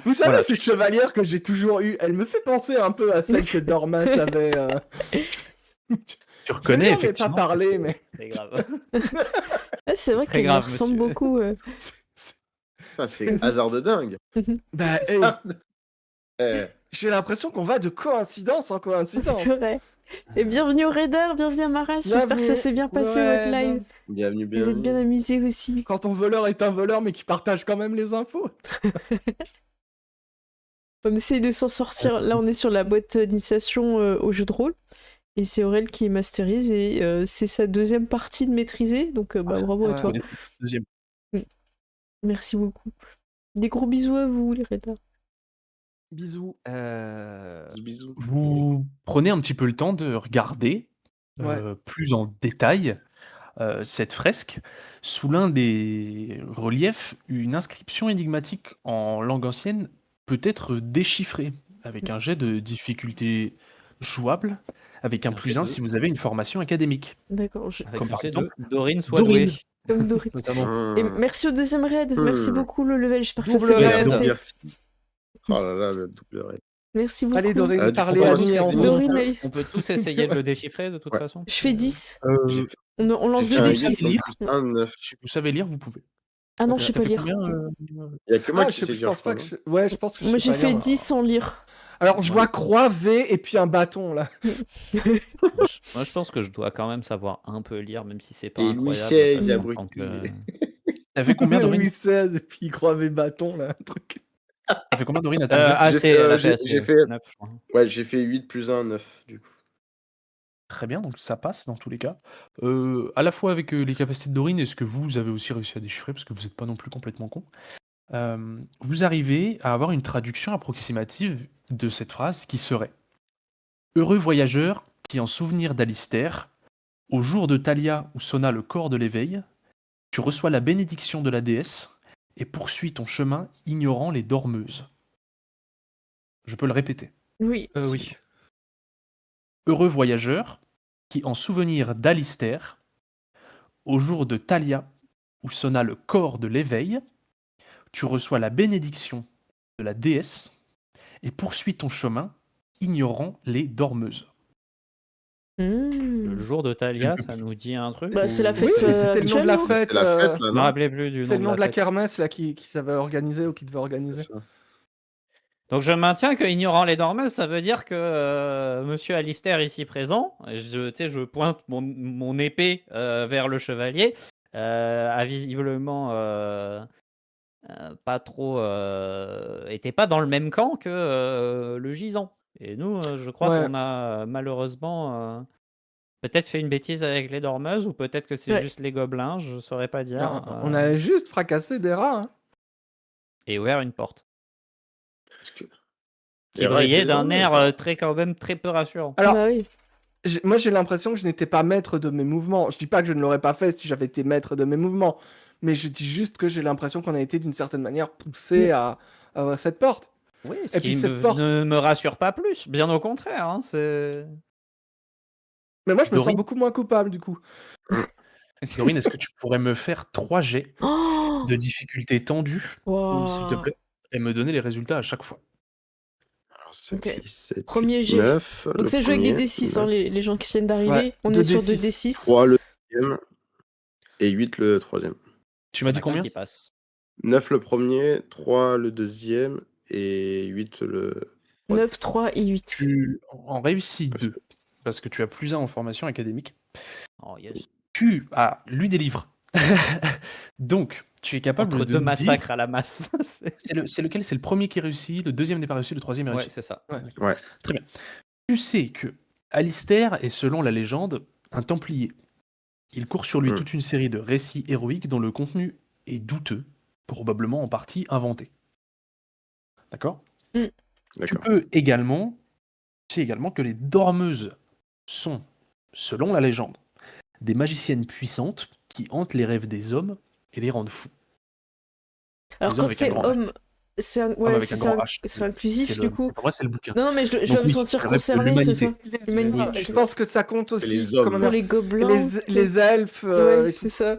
Vous savez, Voilà. cette chevalière que j'ai toujours eue, elle me fait penser un peu à celle que Dormas avait. Tu Je reconnais lui en ai pas effectivement. parlé, mais. C'est grave. Ah, c'est vrai Très qu'elle me grave, ressemble monsieur. beaucoup. Putain, c'est hasard de dingue. Bah, hey, Eh, j'ai l'impression qu'on va de coïncidence en coïncidence. C'est vrai. Et bienvenue au Raider, bienvenue à Maras. J'espère que ça s'est bien passé Ouais, votre live. bienvenue, Vous êtes bien amusés aussi. Quand ton voleur est un voleur, mais qui partage quand même les infos. On essaye de s'en sortir. Là, on est sur la boîte d'initiation au jeu de rôle. Et c'est Aurel qui masterise. Et c'est sa deuxième partie de maîtriser. Donc, bravo à Ouais. toi. Deuxième. Merci beaucoup. Des gros bisous à vous, les Raiders. Bisous. Bisous. Vous prenez un petit peu le temps de regarder plus en détail cette fresque. Sous l'un des reliefs, une inscription énigmatique en langue ancienne peut être déchiffrée avec un jet de difficulté jouable, avec un Un plus jet 1 de- si vous avez une formation académique. D'accord. Avec Comme un par jet de exemple, Dorine soit Dorine. douée. Comme Dorit. Notamment. Et merci au deuxième raid. Merci beaucoup, le level. J'espère que ça Double s'est bien raid. passé. Merci. Oh là là, le double raid. Merci beaucoup. Allez, Dorine, Du coup, parlez on à va Annie tous et essayer. Antoine. Dorine, allez. On peut tous essayer de le déchiffrer de toute Ouais. façon. Je fais 10. J'ai fait, On lance j'ai deux fait un des 8, 6. donc un 9. Si vous savez lire, vous pouvez. Ah non, je sais T'as pas fait lire. combien, Il y a que moi Ah, qui je sais lire, pense je pas crois, que non Ouais, je pense que je Moi, sais j'ai pas fait lire. 10 sans lire. Alors, je vois croix, V et puis un bâton, là. Moi, je pense que je dois quand même savoir un peu lire, même si c'est pas Et Louis incroyable. XVI, parce qu'en abruti. tant que- T'as fait combien, Dorine? Louis XVI et puis croix, V, bâton, là. Un truc. T'as fait combien, Dorine, à ton jet Ah, J'ai c'est fait, elle a j'ai- fait j'ai assez, fait- 9, je crois. Ouais, j'ai fait 8 plus 1, 9, du coup. Très bien, donc ça passe dans tous les cas. À la fois avec les capacités de Dorine et ce que vous avez aussi réussi à déchiffrer, parce que vous n'êtes pas non plus complètement con, vous arrivez à avoir une traduction approximative de cette phrase qui serait « Heureux voyageur qui, en souvenir d'Alistair, au jour de Thalia où sonna le corps de l'éveil, tu reçois la bénédiction de la déesse et poursuis ton chemin ignorant les dormeuses. » Je peux le répéter. Oui. Oui. Heureux voyageur qui, en souvenir d'Alistair, au jour de Thalia, où sonna le corps de l'éveil, tu reçois la bénédiction de la déesse et poursuis ton chemin, ignorant les dormeuses. Le jour de Thalia, ça nous dit un truc Bah, c'est la ou- fête. Oui, mais c'était le nom de la habituelle, non fête. C'est la fête, là, Je me non rappelais plus du C'est le nom de la fête. kermesse, là, qui s'avait organisé ou qui devait organiser. C'est ça. Donc je maintiens que ignorant les dormeuses, ça veut dire que Monsieur Alistair ici présent, je pointe mon épée vers le chevalier, a visiblement pas trop était pas dans le même camp que le gisant. Et nous, je crois Ouais. qu'on a malheureusement peut-être fait une bêtise avec les dormeuses ou peut-être que c'est Ouais. juste les gobelins, je saurais pas dire. On a juste fracassé des rats. Hein. Et ouvert une porte. Parce que... Qui Les rats brillait étaient d'un dormés, air quoi. quand même très peu rassurant. Alors, Bah oui. moi j'ai l'impression que je n'étais pas maître de mes mouvements. Je dis pas que je ne l'aurais pas fait si j'avais été maître de mes mouvements, mais je dis juste que j'ai l'impression qu'on a été d'une certaine manière poussé à cette porte. Oui, ce Et qui puis cette porte. ne me rassure pas plus, bien au contraire. Hein, c'est... Mais moi je me sens Dorine. beaucoup moins coupable du coup. Dorine, est-ce que tu pourrais me faire 3 jets Oh de difficulté tendue, s'il te Waouh. plaît, et me donner les résultats à chaque fois? Alors, 7, Ok. 6, 7, Premier jet. 9. Donc c'est joué avec des D6, hein, les gens qui viennent d'arriver. Ouais, On 2 est sur D6. 2 D6. 3 le deuxième et 8 le troisième. Tu m'as dit Il y en a qu'un combien? qui passe. 9 le premier, 3 le deuxième et 8 le... 9, 3 et 8. Tu en réussis 2, parce que tu as plus 1 en formation académique. Oh yes. Tu as lu des livres. Donc, tu es capable Entre de deux me massacres dire... à la masse. C'est lequel? C'est le premier qui réussit, le deuxième n'est pas réussi, le troisième est Ouais, réussi. c'est ça. Ouais. Très bien. Tu sais que Alistair est, selon la légende, un Templier. Il court sur lui toute une série de récits héroïques dont le contenu est douteux, probablement en partie inventé. D'accord? Tu D'accord. peux également... Tu sais également que les dormeuses sont, selon la légende, des magiciennes puissantes qui hantent les rêves des hommes et les rendent fous. Alors Les hommes quand avec un c'est grand H. homme, c'est Homme ouais, avec c'est un c'est grand un- H. c'est inclusif C'est du coup. c'est pas moi, c'est le bouquin. Non, non, mais je Donc dois me oui, sentir c'est le rêve de concerné, c'est ça? l'humanité. L'humanité. Oui, je pense que ça compte aussi. les hommes. Comment Pour dire, les gobelins. les elfes. Ouais, et c'est tout. ça.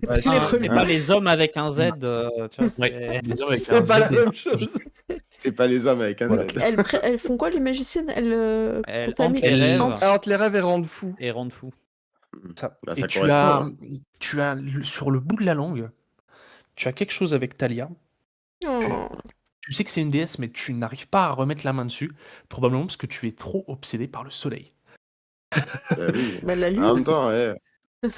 Ouais, Les C'est premiers. pas les hommes avec un Z, tu vois, Ouais, les hommes avec C'est un pas la Z. même chose. C'est pas les hommes avec un Voilà. Z. Elles font quoi les magiciennes? Elles Elles contaminent- hantent les rêves hantent. Alors, les rêves et rendent fous. et rendent fous. Ça. Bah, Et ça tu correspond. as, Hein. tu as sur le bout de la langue, tu as quelque chose avec Talia. Oh. Tu sais que c'est une déesse, mais tu n'arrives pas à remettre la main dessus, probablement parce que tu es trop obsédé par le soleil. Bah oui. Bah, la En lune. même temps, ouais. Et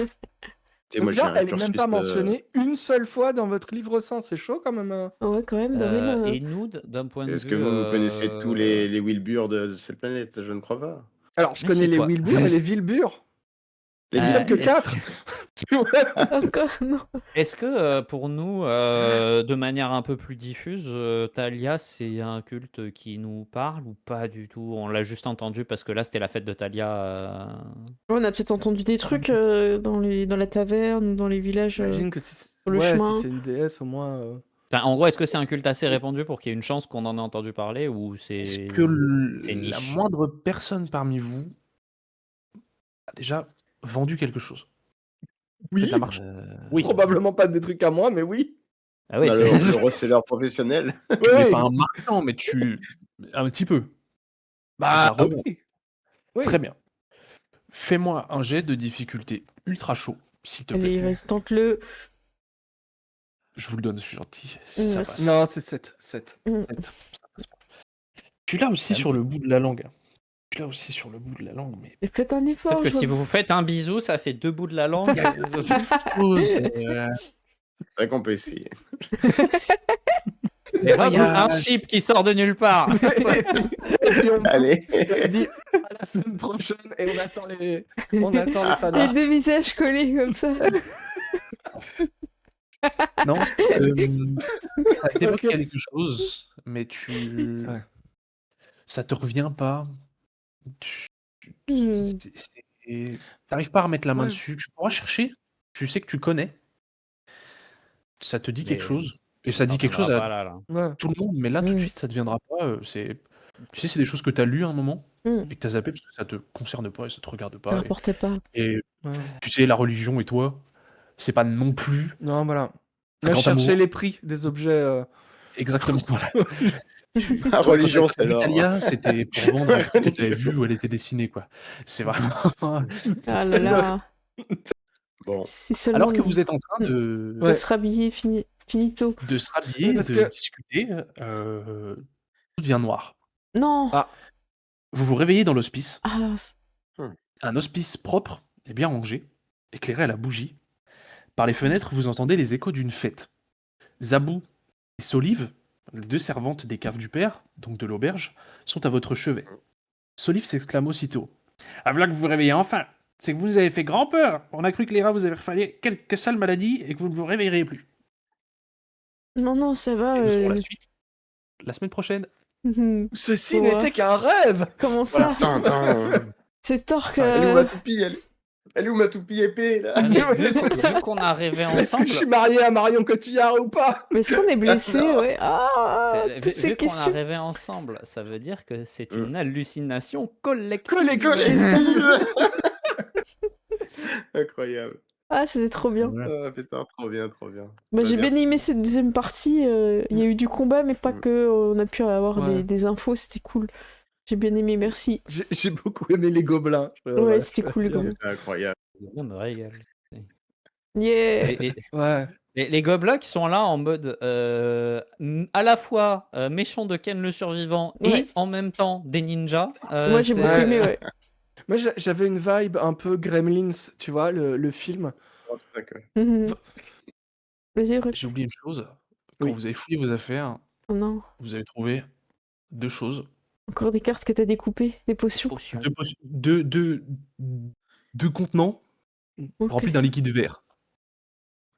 Donc moi, j'ai là, un elle est même cursus pas de- mentionnée une seule fois dans votre livre saint. C'est chaud quand même. Hein. Ah ouais, quand même, Dorine. Et nous, d'un point de Est-ce vue... que vous connaissez tous les Wilbur de cette planète? Je ne crois pas. Alors, je Mais connais c'est les toi. Wilbur et les Vilbur. Les Nous sommes que est-ce- 4. Encore, non. Est-ce que pour nous, de manière un peu plus diffuse, Thalia, c'est un culte qui nous parle ou pas du tout? On l'a juste entendu parce que là, c'était la fête de Thalia. On a peut-être entendu des trucs dans la taverne ou dans les villages. J'imagine que si, sur le ouais, chemin. si c'est une déesse, au moins. Enfin, en gros, est-ce que c'est un culte assez répandu pour qu'il y ait une chance qu'on en ait entendu parler ou c'est... Est-ce que c'est la niche. moindre personne parmi vous a déjà vendu quelque chose? Oui, Faites la marche. Oui, probablement pas des trucs à moi, mais oui. Ah oui, Bah, c'est... le reseller professionnel. mais Oui. pas un marchand, mais un petit peu. Bah C'est de la oui. Oui. Très bien. Fais-moi un jet de difficulté ultra chaud, s'il te Allez, plaît. vas-y, tente-le. Je vous le donne, je suis gentil. Si ça Merci. passe. Non, c'est 7. 7. Mm. Ça passe pas. Tu l'as aussi sur le bout de la langue. Tu l'as aussi sur le bout de la langue, mais... Et faites un effort. Peut-être que je si vois- vous vous faites un bisou, ça fait 2 bouts de la langue. C'est vrai qu'on peut essayer. Et là, il y a un chip qui sort de nulle part. Et puis on Allez. dit à la semaine prochaine et on attend les fanarts. Les deux visages collés comme ça. Non, ça t'évoque quelque chose, mais Ouais. ça te revient pas. Hmm. T'arrives pas à remettre la main Ouais. dessus. Tu pourras chercher. Tu sais que tu connais. Ça te dit Mais quelque chose. Et ça dit Ça quelque chose reviendra à pas là. Ouais. tout le monde, mais là, tout de Mm. suite, ça ne deviendra pas. Tu sais, c'est des choses que tu as lues à un moment Mm. et que tu as zappé parce que ça te concerne pas et ça te regarde Ça pas. rapportait pas. Et Ouais. tu sais, la religion et toi, c'est pas non plus Non, voilà. un Là, je grand cherchais amour. les prix des objets. Exactement. Voilà. La religion, c'est l'or. Italia, c'était pour vendre un truc que tu avais vu où elle était dessinée, quoi. C'est vraiment. Ah là là. Bon. C'est seulement Alors que vous êtes en train de de se rhabiller finito. se rhabiller, Ouais, parce de que- discuter, tout devient noir. Non. Ah. Vous vous réveillez dans l'hospice. Ah, Un hospice propre et bien rangé, éclairé à la bougie. Par les fenêtres, vous entendez les échos d'une fête. Zabou et Solive, les deux servantes des caves du père, donc de l'auberge, sont à votre chevet. Solive s'exclame aussitôt. « Ah voilà que vous vous réveillez enfin! c'est que vous nous avez fait grand peur. On a cru que les rats vous avaient refalé quelques sales maladies et que vous ne vous réveillerez plus. Non, ça va. Et nous aurons la suite la semaine prochaine. Ceci Ouais. n'était qu'un rêve. Comment ça Attends. C'est tort Ça, Elle est où ma que... toupie Elle est où ma toupie épée là Ah, mais vu qu'on a rêvé Est-ce que ensemble, je suis marié à Marion Cotillard ou pas? Mais est-ce qu'on est blessé? Non. Ouais. Ah, vu, toutes ces vu qu'on a questions. rêvé ensemble, ça veut dire que c'est Mm. une hallucination collective. C'est ça. Incroyable. Ah, c'était trop bien. Ah, putain, trop bien. Bah, j'ai bien merci. aimé cette deuxième partie. Il y a eu du combat, mais pas Mm. que. On a pu avoir Ouais. des infos, c'était cool. J'ai bien aimé, merci. J'ai beaucoup aimé les gobelins. Ouais, Voilà, c'était je- cool, les je- gars. C'était incroyable. On me régale. Yeah. Ouais. Les gobelins qui sont là en mode à la fois méchant de Ken le survivant Ouais. et en même temps des ninjas. Moi, j'ai c'est- beaucoup aimé, ouais. Moi, j'avais une vibe un peu Gremlins, tu vois, le film. Oh, c'est vrai que- Mhm. Vas-y, Aurel. J'ai oublié une chose. Quand Oui. vous avez fouillé vos affaires, Oh non. vous avez trouvé 2 choses. Encore des cartes que t'as découpées, des potions. Potion. Deux contenants Ok. remplis d'un liquide vert.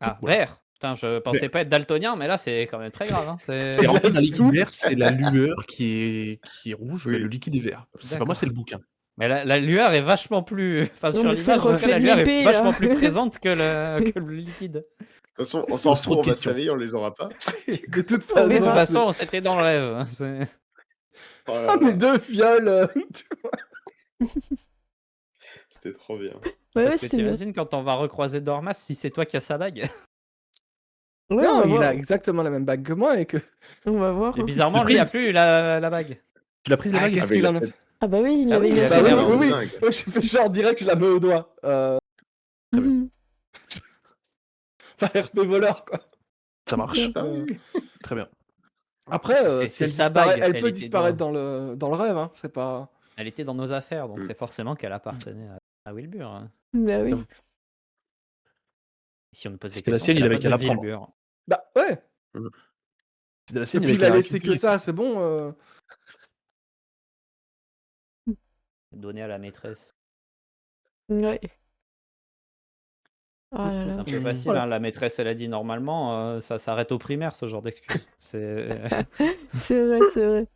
Ah, Voilà. vert. Putain, je pensais pas être daltonien, mais là c'est quand même très grave. Hein. C'est de rempli la d'un liquide soupe. vert, c'est la lueur qui est rouge, mais Oui. le liquide est vert. C'est pas D'accord. moi, c'est le bouquin. Mais la lueur est vachement plus. Enfin, Non, sur mais c'est l'image, le en tout cas, reflet la de lueur est l'épée, vachement là. plus présente que le liquide. De toute façon, on Je s'en pose trop fout, de on va se questions. réveiller, on les aura pas. De toute Oh, Mais de toute voilà. façon, c'était dans le rêve. Hein. C'est- Oh là Ah, là, mais 2 viols. Tu vois. C'était trop bien. Ouais, Parce ouais, que c'était bien. t'imagines quand on va recroiser Dormas si c'est toi qui as sa bague. Ouais, Non, on va il voir. a exactement la même bague que moi et que. On va voir. Et hein. bizarrement, Tu lui, il a prises plus la bague. Tu l'as prise la Ah, bague qu'est-ce Avec qu'il la en a tête. fait? Ah bah oui, il Ah avait oui, mis il un avait Bah oui, l'air souvenir. de oui, oui. dingue. Moi, j'ai fait genre direct, je la mets au doigt. Très bien. Mhm. Enfin, RP voleur, quoi. Ça marche. Ah oui. Très bien. Après, C'est si elle sa disparaît, bague, elle elle peut était disparaître dans le rêve, hein. C'est pas. Elle était dans nos affaires, donc Mm. c'est forcément qu'elle appartenait à Wilbur. Hein. Bah oui. J'avoue. Si on nous pose des C'était la questions, sienne, c'est il la avait faute qu'à de la prendre. Wilbur. Bah ouais. C'était la Et sienne, puis il il avait a qu'à la laissé que récupérer. ça, c'est bon. Donné à la maîtresse. Ouais. Oh là C'est là. un peu Mm. facile, Voilà. hein. La maîtresse, elle a dit normalement, ça s'arrête aux primaires, ce genre d'excuse. C'est... C'est vrai, c'est vrai.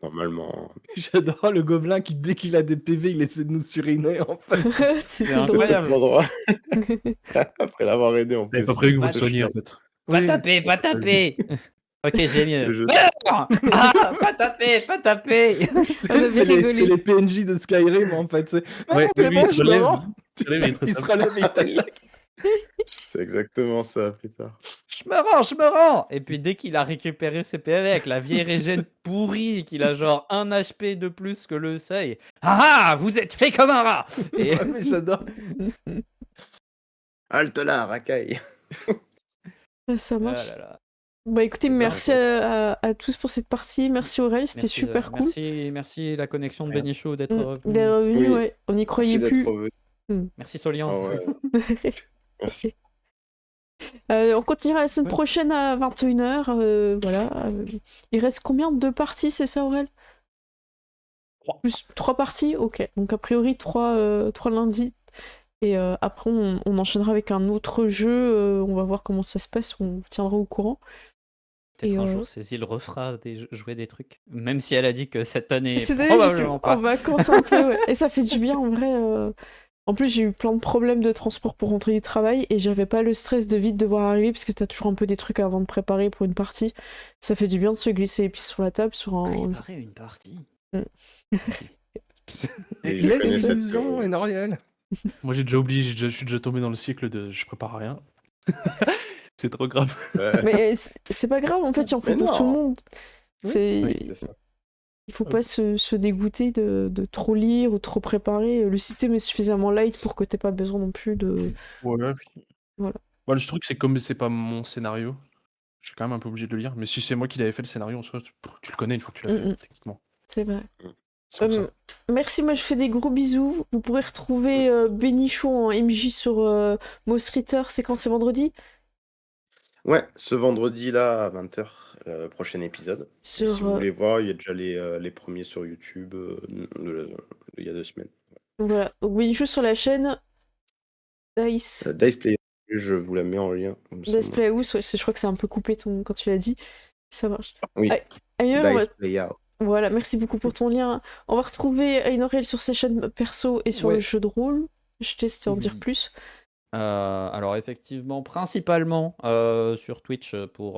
Normalement. J'adore le gobelin qui, dès qu'il a des PV, il essaie de nous suriner en face. C'était C'est drôle. incroyable. Complètement droit. Après l'avoir aidé en J'avais plus. pas prévu que vous Pas le soigniez en fait. Pas Oui. taper, pas taper. Ok, je vais mieux. Le jeu. Ah, pas taper, pas taper. C'est On avait c'est rigolé. les PNJ de Skyrim en fait. C'est Ouais, non, c'est lui, bon, il se je me relève. rends. Il se relève et il te Il se tape. relève et il tac-tac. C'est exactement ça, putain. Je me rends. Et puis dès qu'il a récupéré ses PV avec la vieille régène pourrie, qu'il a genre 1 HP de plus que le seuil. Ah, vous êtes fait comme un rat. Et... Ouais, mais j'adore. Halte là, racaille. Ah, ça Ah marche. là là. Bah écoutez, C'est bien, merci à tous pour cette partie. Merci Aurel, c'était Merci, super cool. Merci la connexion de Rien. Benichou d'être revenu. D'être revenu, Oui. ouais. On n'y croyait Merci plus. d'être revenu. Merci Solian. Ah ouais. Merci. On continuera la semaine Ouais. prochaine à 21h. Voilà. Il reste combien de parties, c'est ça, Aurel? 3. Plus 3 parties? Ok. Donc, a priori, 3 lundis. Et après, on enchaînera avec un autre jeu. On va voir comment ça se passe. On tiendra au courant. Peut-être Et, un jour Cécile refera jouer des trucs. Même si elle a dit que cette année, C'est-à-dire, probablement en pas. vacances un peu, ouais. Et ça fait du bien, en vrai. En plus, j'ai eu plein de problèmes de transport pour rentrer du travail et j'avais pas le stress de vite devoir arriver parce que t'as toujours un peu des trucs avant de préparer pour une partie. Ça fait du bien de se glisser les pieds sur la table sur un... Préparer une partie. Mm. Et Avec je les connais cette illusions, théorie. et Noriel. Moi j'ai déjà oublié, je suis déjà tombé dans le cycle de je prépare rien. C'est trop grave. Ouais, Mais c'est pas grave, en fait, il en faut Mais pour tout le non. monde. C'est... oui, c'est ça. Il faut pas se dégoûter de trop lire ou trop préparer. Le système est suffisamment light pour que t'aies pas besoin non plus de... Ouais. Voilà. Bon, le truc c'est comme c'est pas mon scénario, je suis quand même un peu obligé de le lire. Mais si c'est moi qui l'avais fait le scénario, en soi, tu le connais une fois que tu l'as fait, techniquement. C'est vrai. C'est pour ça. Merci, moi je fais des gros bisous. Vous pourrez retrouver Benichou en MJ sur Moss Ritter. C'est quand? C'est vendredi? Ouais, ce vendredi-là à 20h, prochain épisode. Et Sur, si vous voulez voir, il y a déjà les premiers sur YouTube il y a 2 semaines. Voilà, donc Benichou sur la chaîne Dice. Dice Player, je vous la mets en lien. Dice Playhouse, ouais, je crois que c'est un peu coupé quand tu l'as dit. Ça marche. Oui, Ailleurs, Dice Playout. voilà, merci beaucoup pour ton lien. On va retrouver Ainoréel sur ses chaînes perso et sur le jeu de rôle. Je te laisse en dire plus. Alors effectivement, principalement sur Twitch pour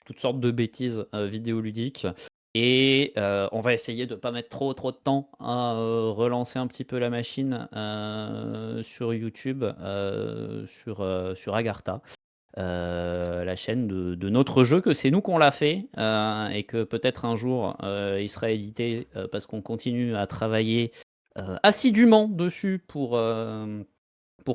toutes sortes de bêtises vidéoludiques. Et on va essayer de pas mettre trop de temps à relancer un petit peu la machine sur YouTube, sur Agartha. La chaîne de notre jeu, que c'est nous qu'on l'a fait et que peut-être un jour il sera édité parce qu'on continue à travailler assidûment dessus pour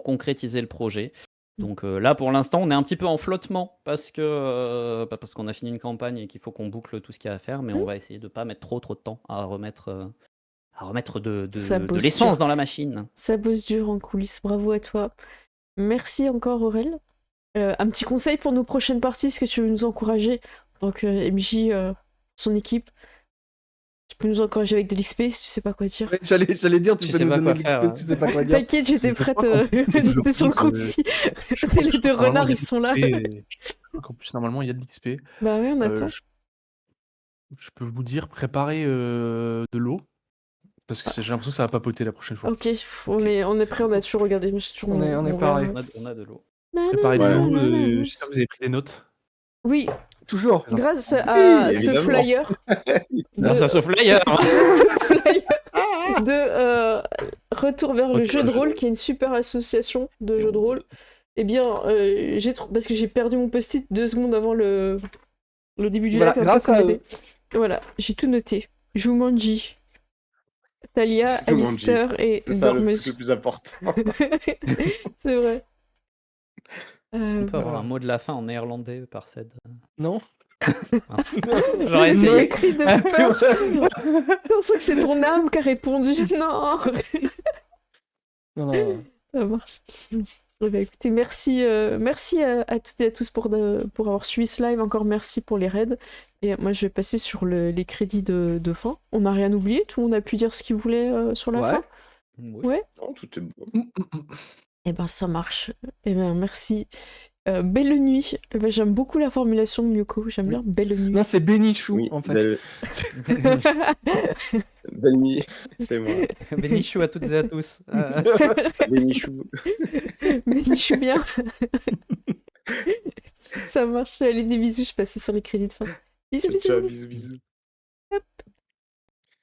concrétiser le projet. Donc là, pour l'instant, on est un petit peu en flottement parce qu'on a fini une campagne et qu'il faut qu'on boucle tout ce qu'il y a à faire, mais on va essayer de pas mettre trop de temps à remettre de l'essence dans la machine. Ça bosse dur en coulisses, bravo à toi. Merci encore Aurel. Un petit conseil pour nos prochaines parties, est-ce que tu veux nous encourager en tant que MJ, son équipe? Tu peux nous encourager avec de l'XP si tu sais pas quoi dire. Ouais, j'allais dire, tu peux nous donner de l'XP si tu sais pas quoi dire. T'inquiète, j'étais prête. J'étais sur le coup aussi. Les deux renards, ils sont là. En plus, normalement, il y a de l'XP. Bah oui, on attend. Je peux vous dire, préparez de l'eau. Parce que j'ai l'impression que ça va papoter la prochaine fois. Ok, on est prêt, on a toujours regardé. On est pareil. On a de l'eau. Préparez de l'eau, j'espère que vous avez pris des notes. Oui, toujours. Grâce à ce flyer. Grâce à ce flyer de Retour vers le jeu de rôle, qui est une super association de jeux de rôle. Eh bien, parce que j'ai perdu mon post-it 2 secondes avant le début du live. Grâce à eux. Voilà, j'ai tout noté. Jumanji, Talia, Alistair et Dormeuse. C'est le plus important. C'est vrai. Est-ce qu'on peut avoir un mot de la fin en néerlandais par Ced? Non. J'aurais essayé. Un cri de peur. On sent que c'est ton âme qui a répondu. Non. Non. Ça marche. Bah, écoutez, merci à toutes et à tous pour avoir suivi ce live. Encore merci pour les raids. Et moi, je vais passer sur les crédits de fin. On n'a rien oublié. Tout le monde a pu dire ce qu'il voulait sur la fin. Ouais. Non, tout est bon. Eh ben, ça marche. Eh ben, merci. Belle nuit. Eh ben, j'aime beaucoup la formulation de Myoko. J'aime bien belle nuit. Non, c'est Bénichou, en fait. Belle nuit, c'est moi. Bénichou à toutes et à tous. Bénichou. Bénichou bien. Ça marche. Allez, des bisous. Je passe sur les crédits de fin. Bisous, bisous. Ciao, bisous. Hop.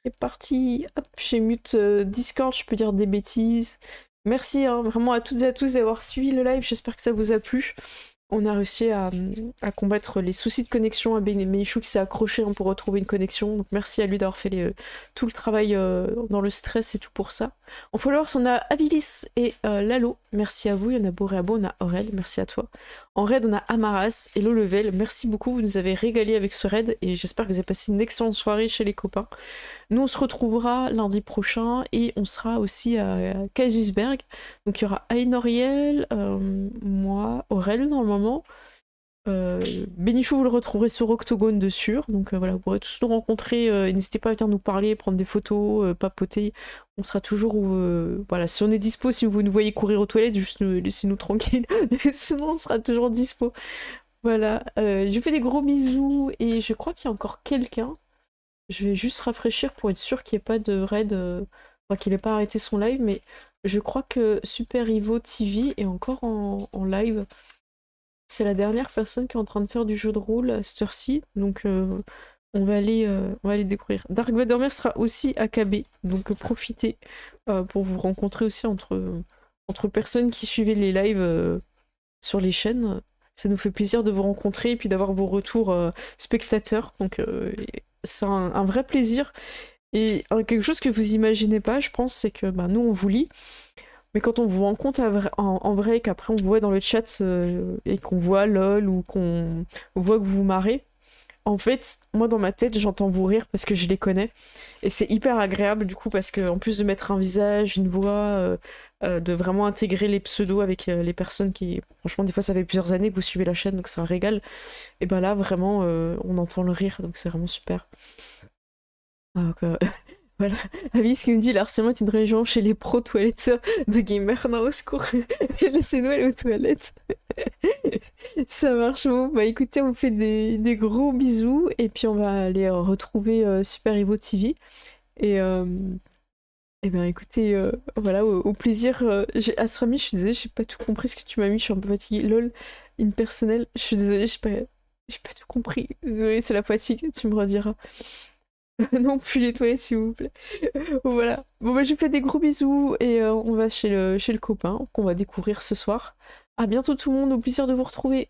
C'est parti. Hop, j'ai mute Discord. Je peux dire des bêtises. Merci vraiment à toutes et à tous d'avoir suivi le live, j'espère que ça vous a plu. On a réussi à combattre les soucis de connexion, à Bénichou qui s'est accroché pour retrouver une connexion, donc merci à lui d'avoir fait tout le travail dans le stress et tout pour ça. En followers, on a Avilis et Lalo, merci à vous, il y en a Boréabo, on a Aurel, merci à toi. En raid, on a Amaras et Low Level, merci beaucoup, vous nous avez régalé avec ce raid et j'espère que vous avez passé une excellente soirée chez les copains. Nous, on se retrouvera lundi prochain et on sera aussi à Kaisersberg. Donc, il y aura Ainoréel, moi, Aurel, normalement. Bénichou, vous le retrouverez sur Octogone de sûr. Donc, voilà, vous pourrez tous nous rencontrer. N'hésitez pas à venir nous parler, prendre des photos, papoter. On sera toujours voilà, si on est dispo, si vous nous voyez courir aux toilettes, juste laissez-nous tranquilles. Sinon, on sera toujours dispo. Voilà. Je vous fais des gros bisous et je crois qu'il y a encore quelqu'un. Je vais juste rafraîchir pour être sûr qu'il n'y ait pas de raid, qu'il n'ait pas arrêté son live, mais je crois que Super Ivo TV est encore en live. C'est la dernière personne qui est en train de faire du jeu de rôle à cette heure-ci, donc on va aller découvrir. Dark Vadormer sera aussi à KB, donc profitez pour vous rencontrer aussi entre personnes qui suivaient les lives sur les chaînes. Ça nous fait plaisir de vous rencontrer et puis d'avoir vos retours spectateurs, donc c'est un vrai plaisir. Et quelque chose que vous imaginez pas, je pense, c'est que nous, on vous lit, mais quand on vous rencontre en vrai, qu'après on vous voit dans le chat et qu'on voit LOL ou qu'on voit que vous vous marrez, en fait, moi, dans ma tête, j'entends vous rire parce que je les connais. Et c'est hyper agréable, du coup, parce qu'en plus de mettre un visage, une voix, de vraiment intégrer les pseudos avec les personnes qui... Franchement, des fois, ça fait plusieurs années que vous suivez la chaîne, donc c'est un régal. Et là, vraiment, on entend le rire, donc c'est vraiment super. Donc, Voilà. Avis qui nous dit l'harcèlement est une religion chez les pros toilettes de gamers. Non, au secours. Laissez-nous aller aux toilettes. Ça marche. Bon, bah écoutez, on vous fait des gros bisous. Et puis on va aller retrouver Super Evo TV. Et bien écoutez, voilà, au plaisir. Asrami, je suis désolée, j'ai pas tout compris ce que tu m'as mis. Je suis un peu fatiguée. LOL, personnel. Je suis désolée, j'ai pas tout compris. Désolée, c'est la fatigue. Tu me rediras. Non, plus les toilettes, s'il vous plaît. Voilà. Bon, bah, je vous fais des gros bisous et on va chez le copain qu'on va découvrir ce soir. À bientôt tout le monde, au plaisir de vous retrouver.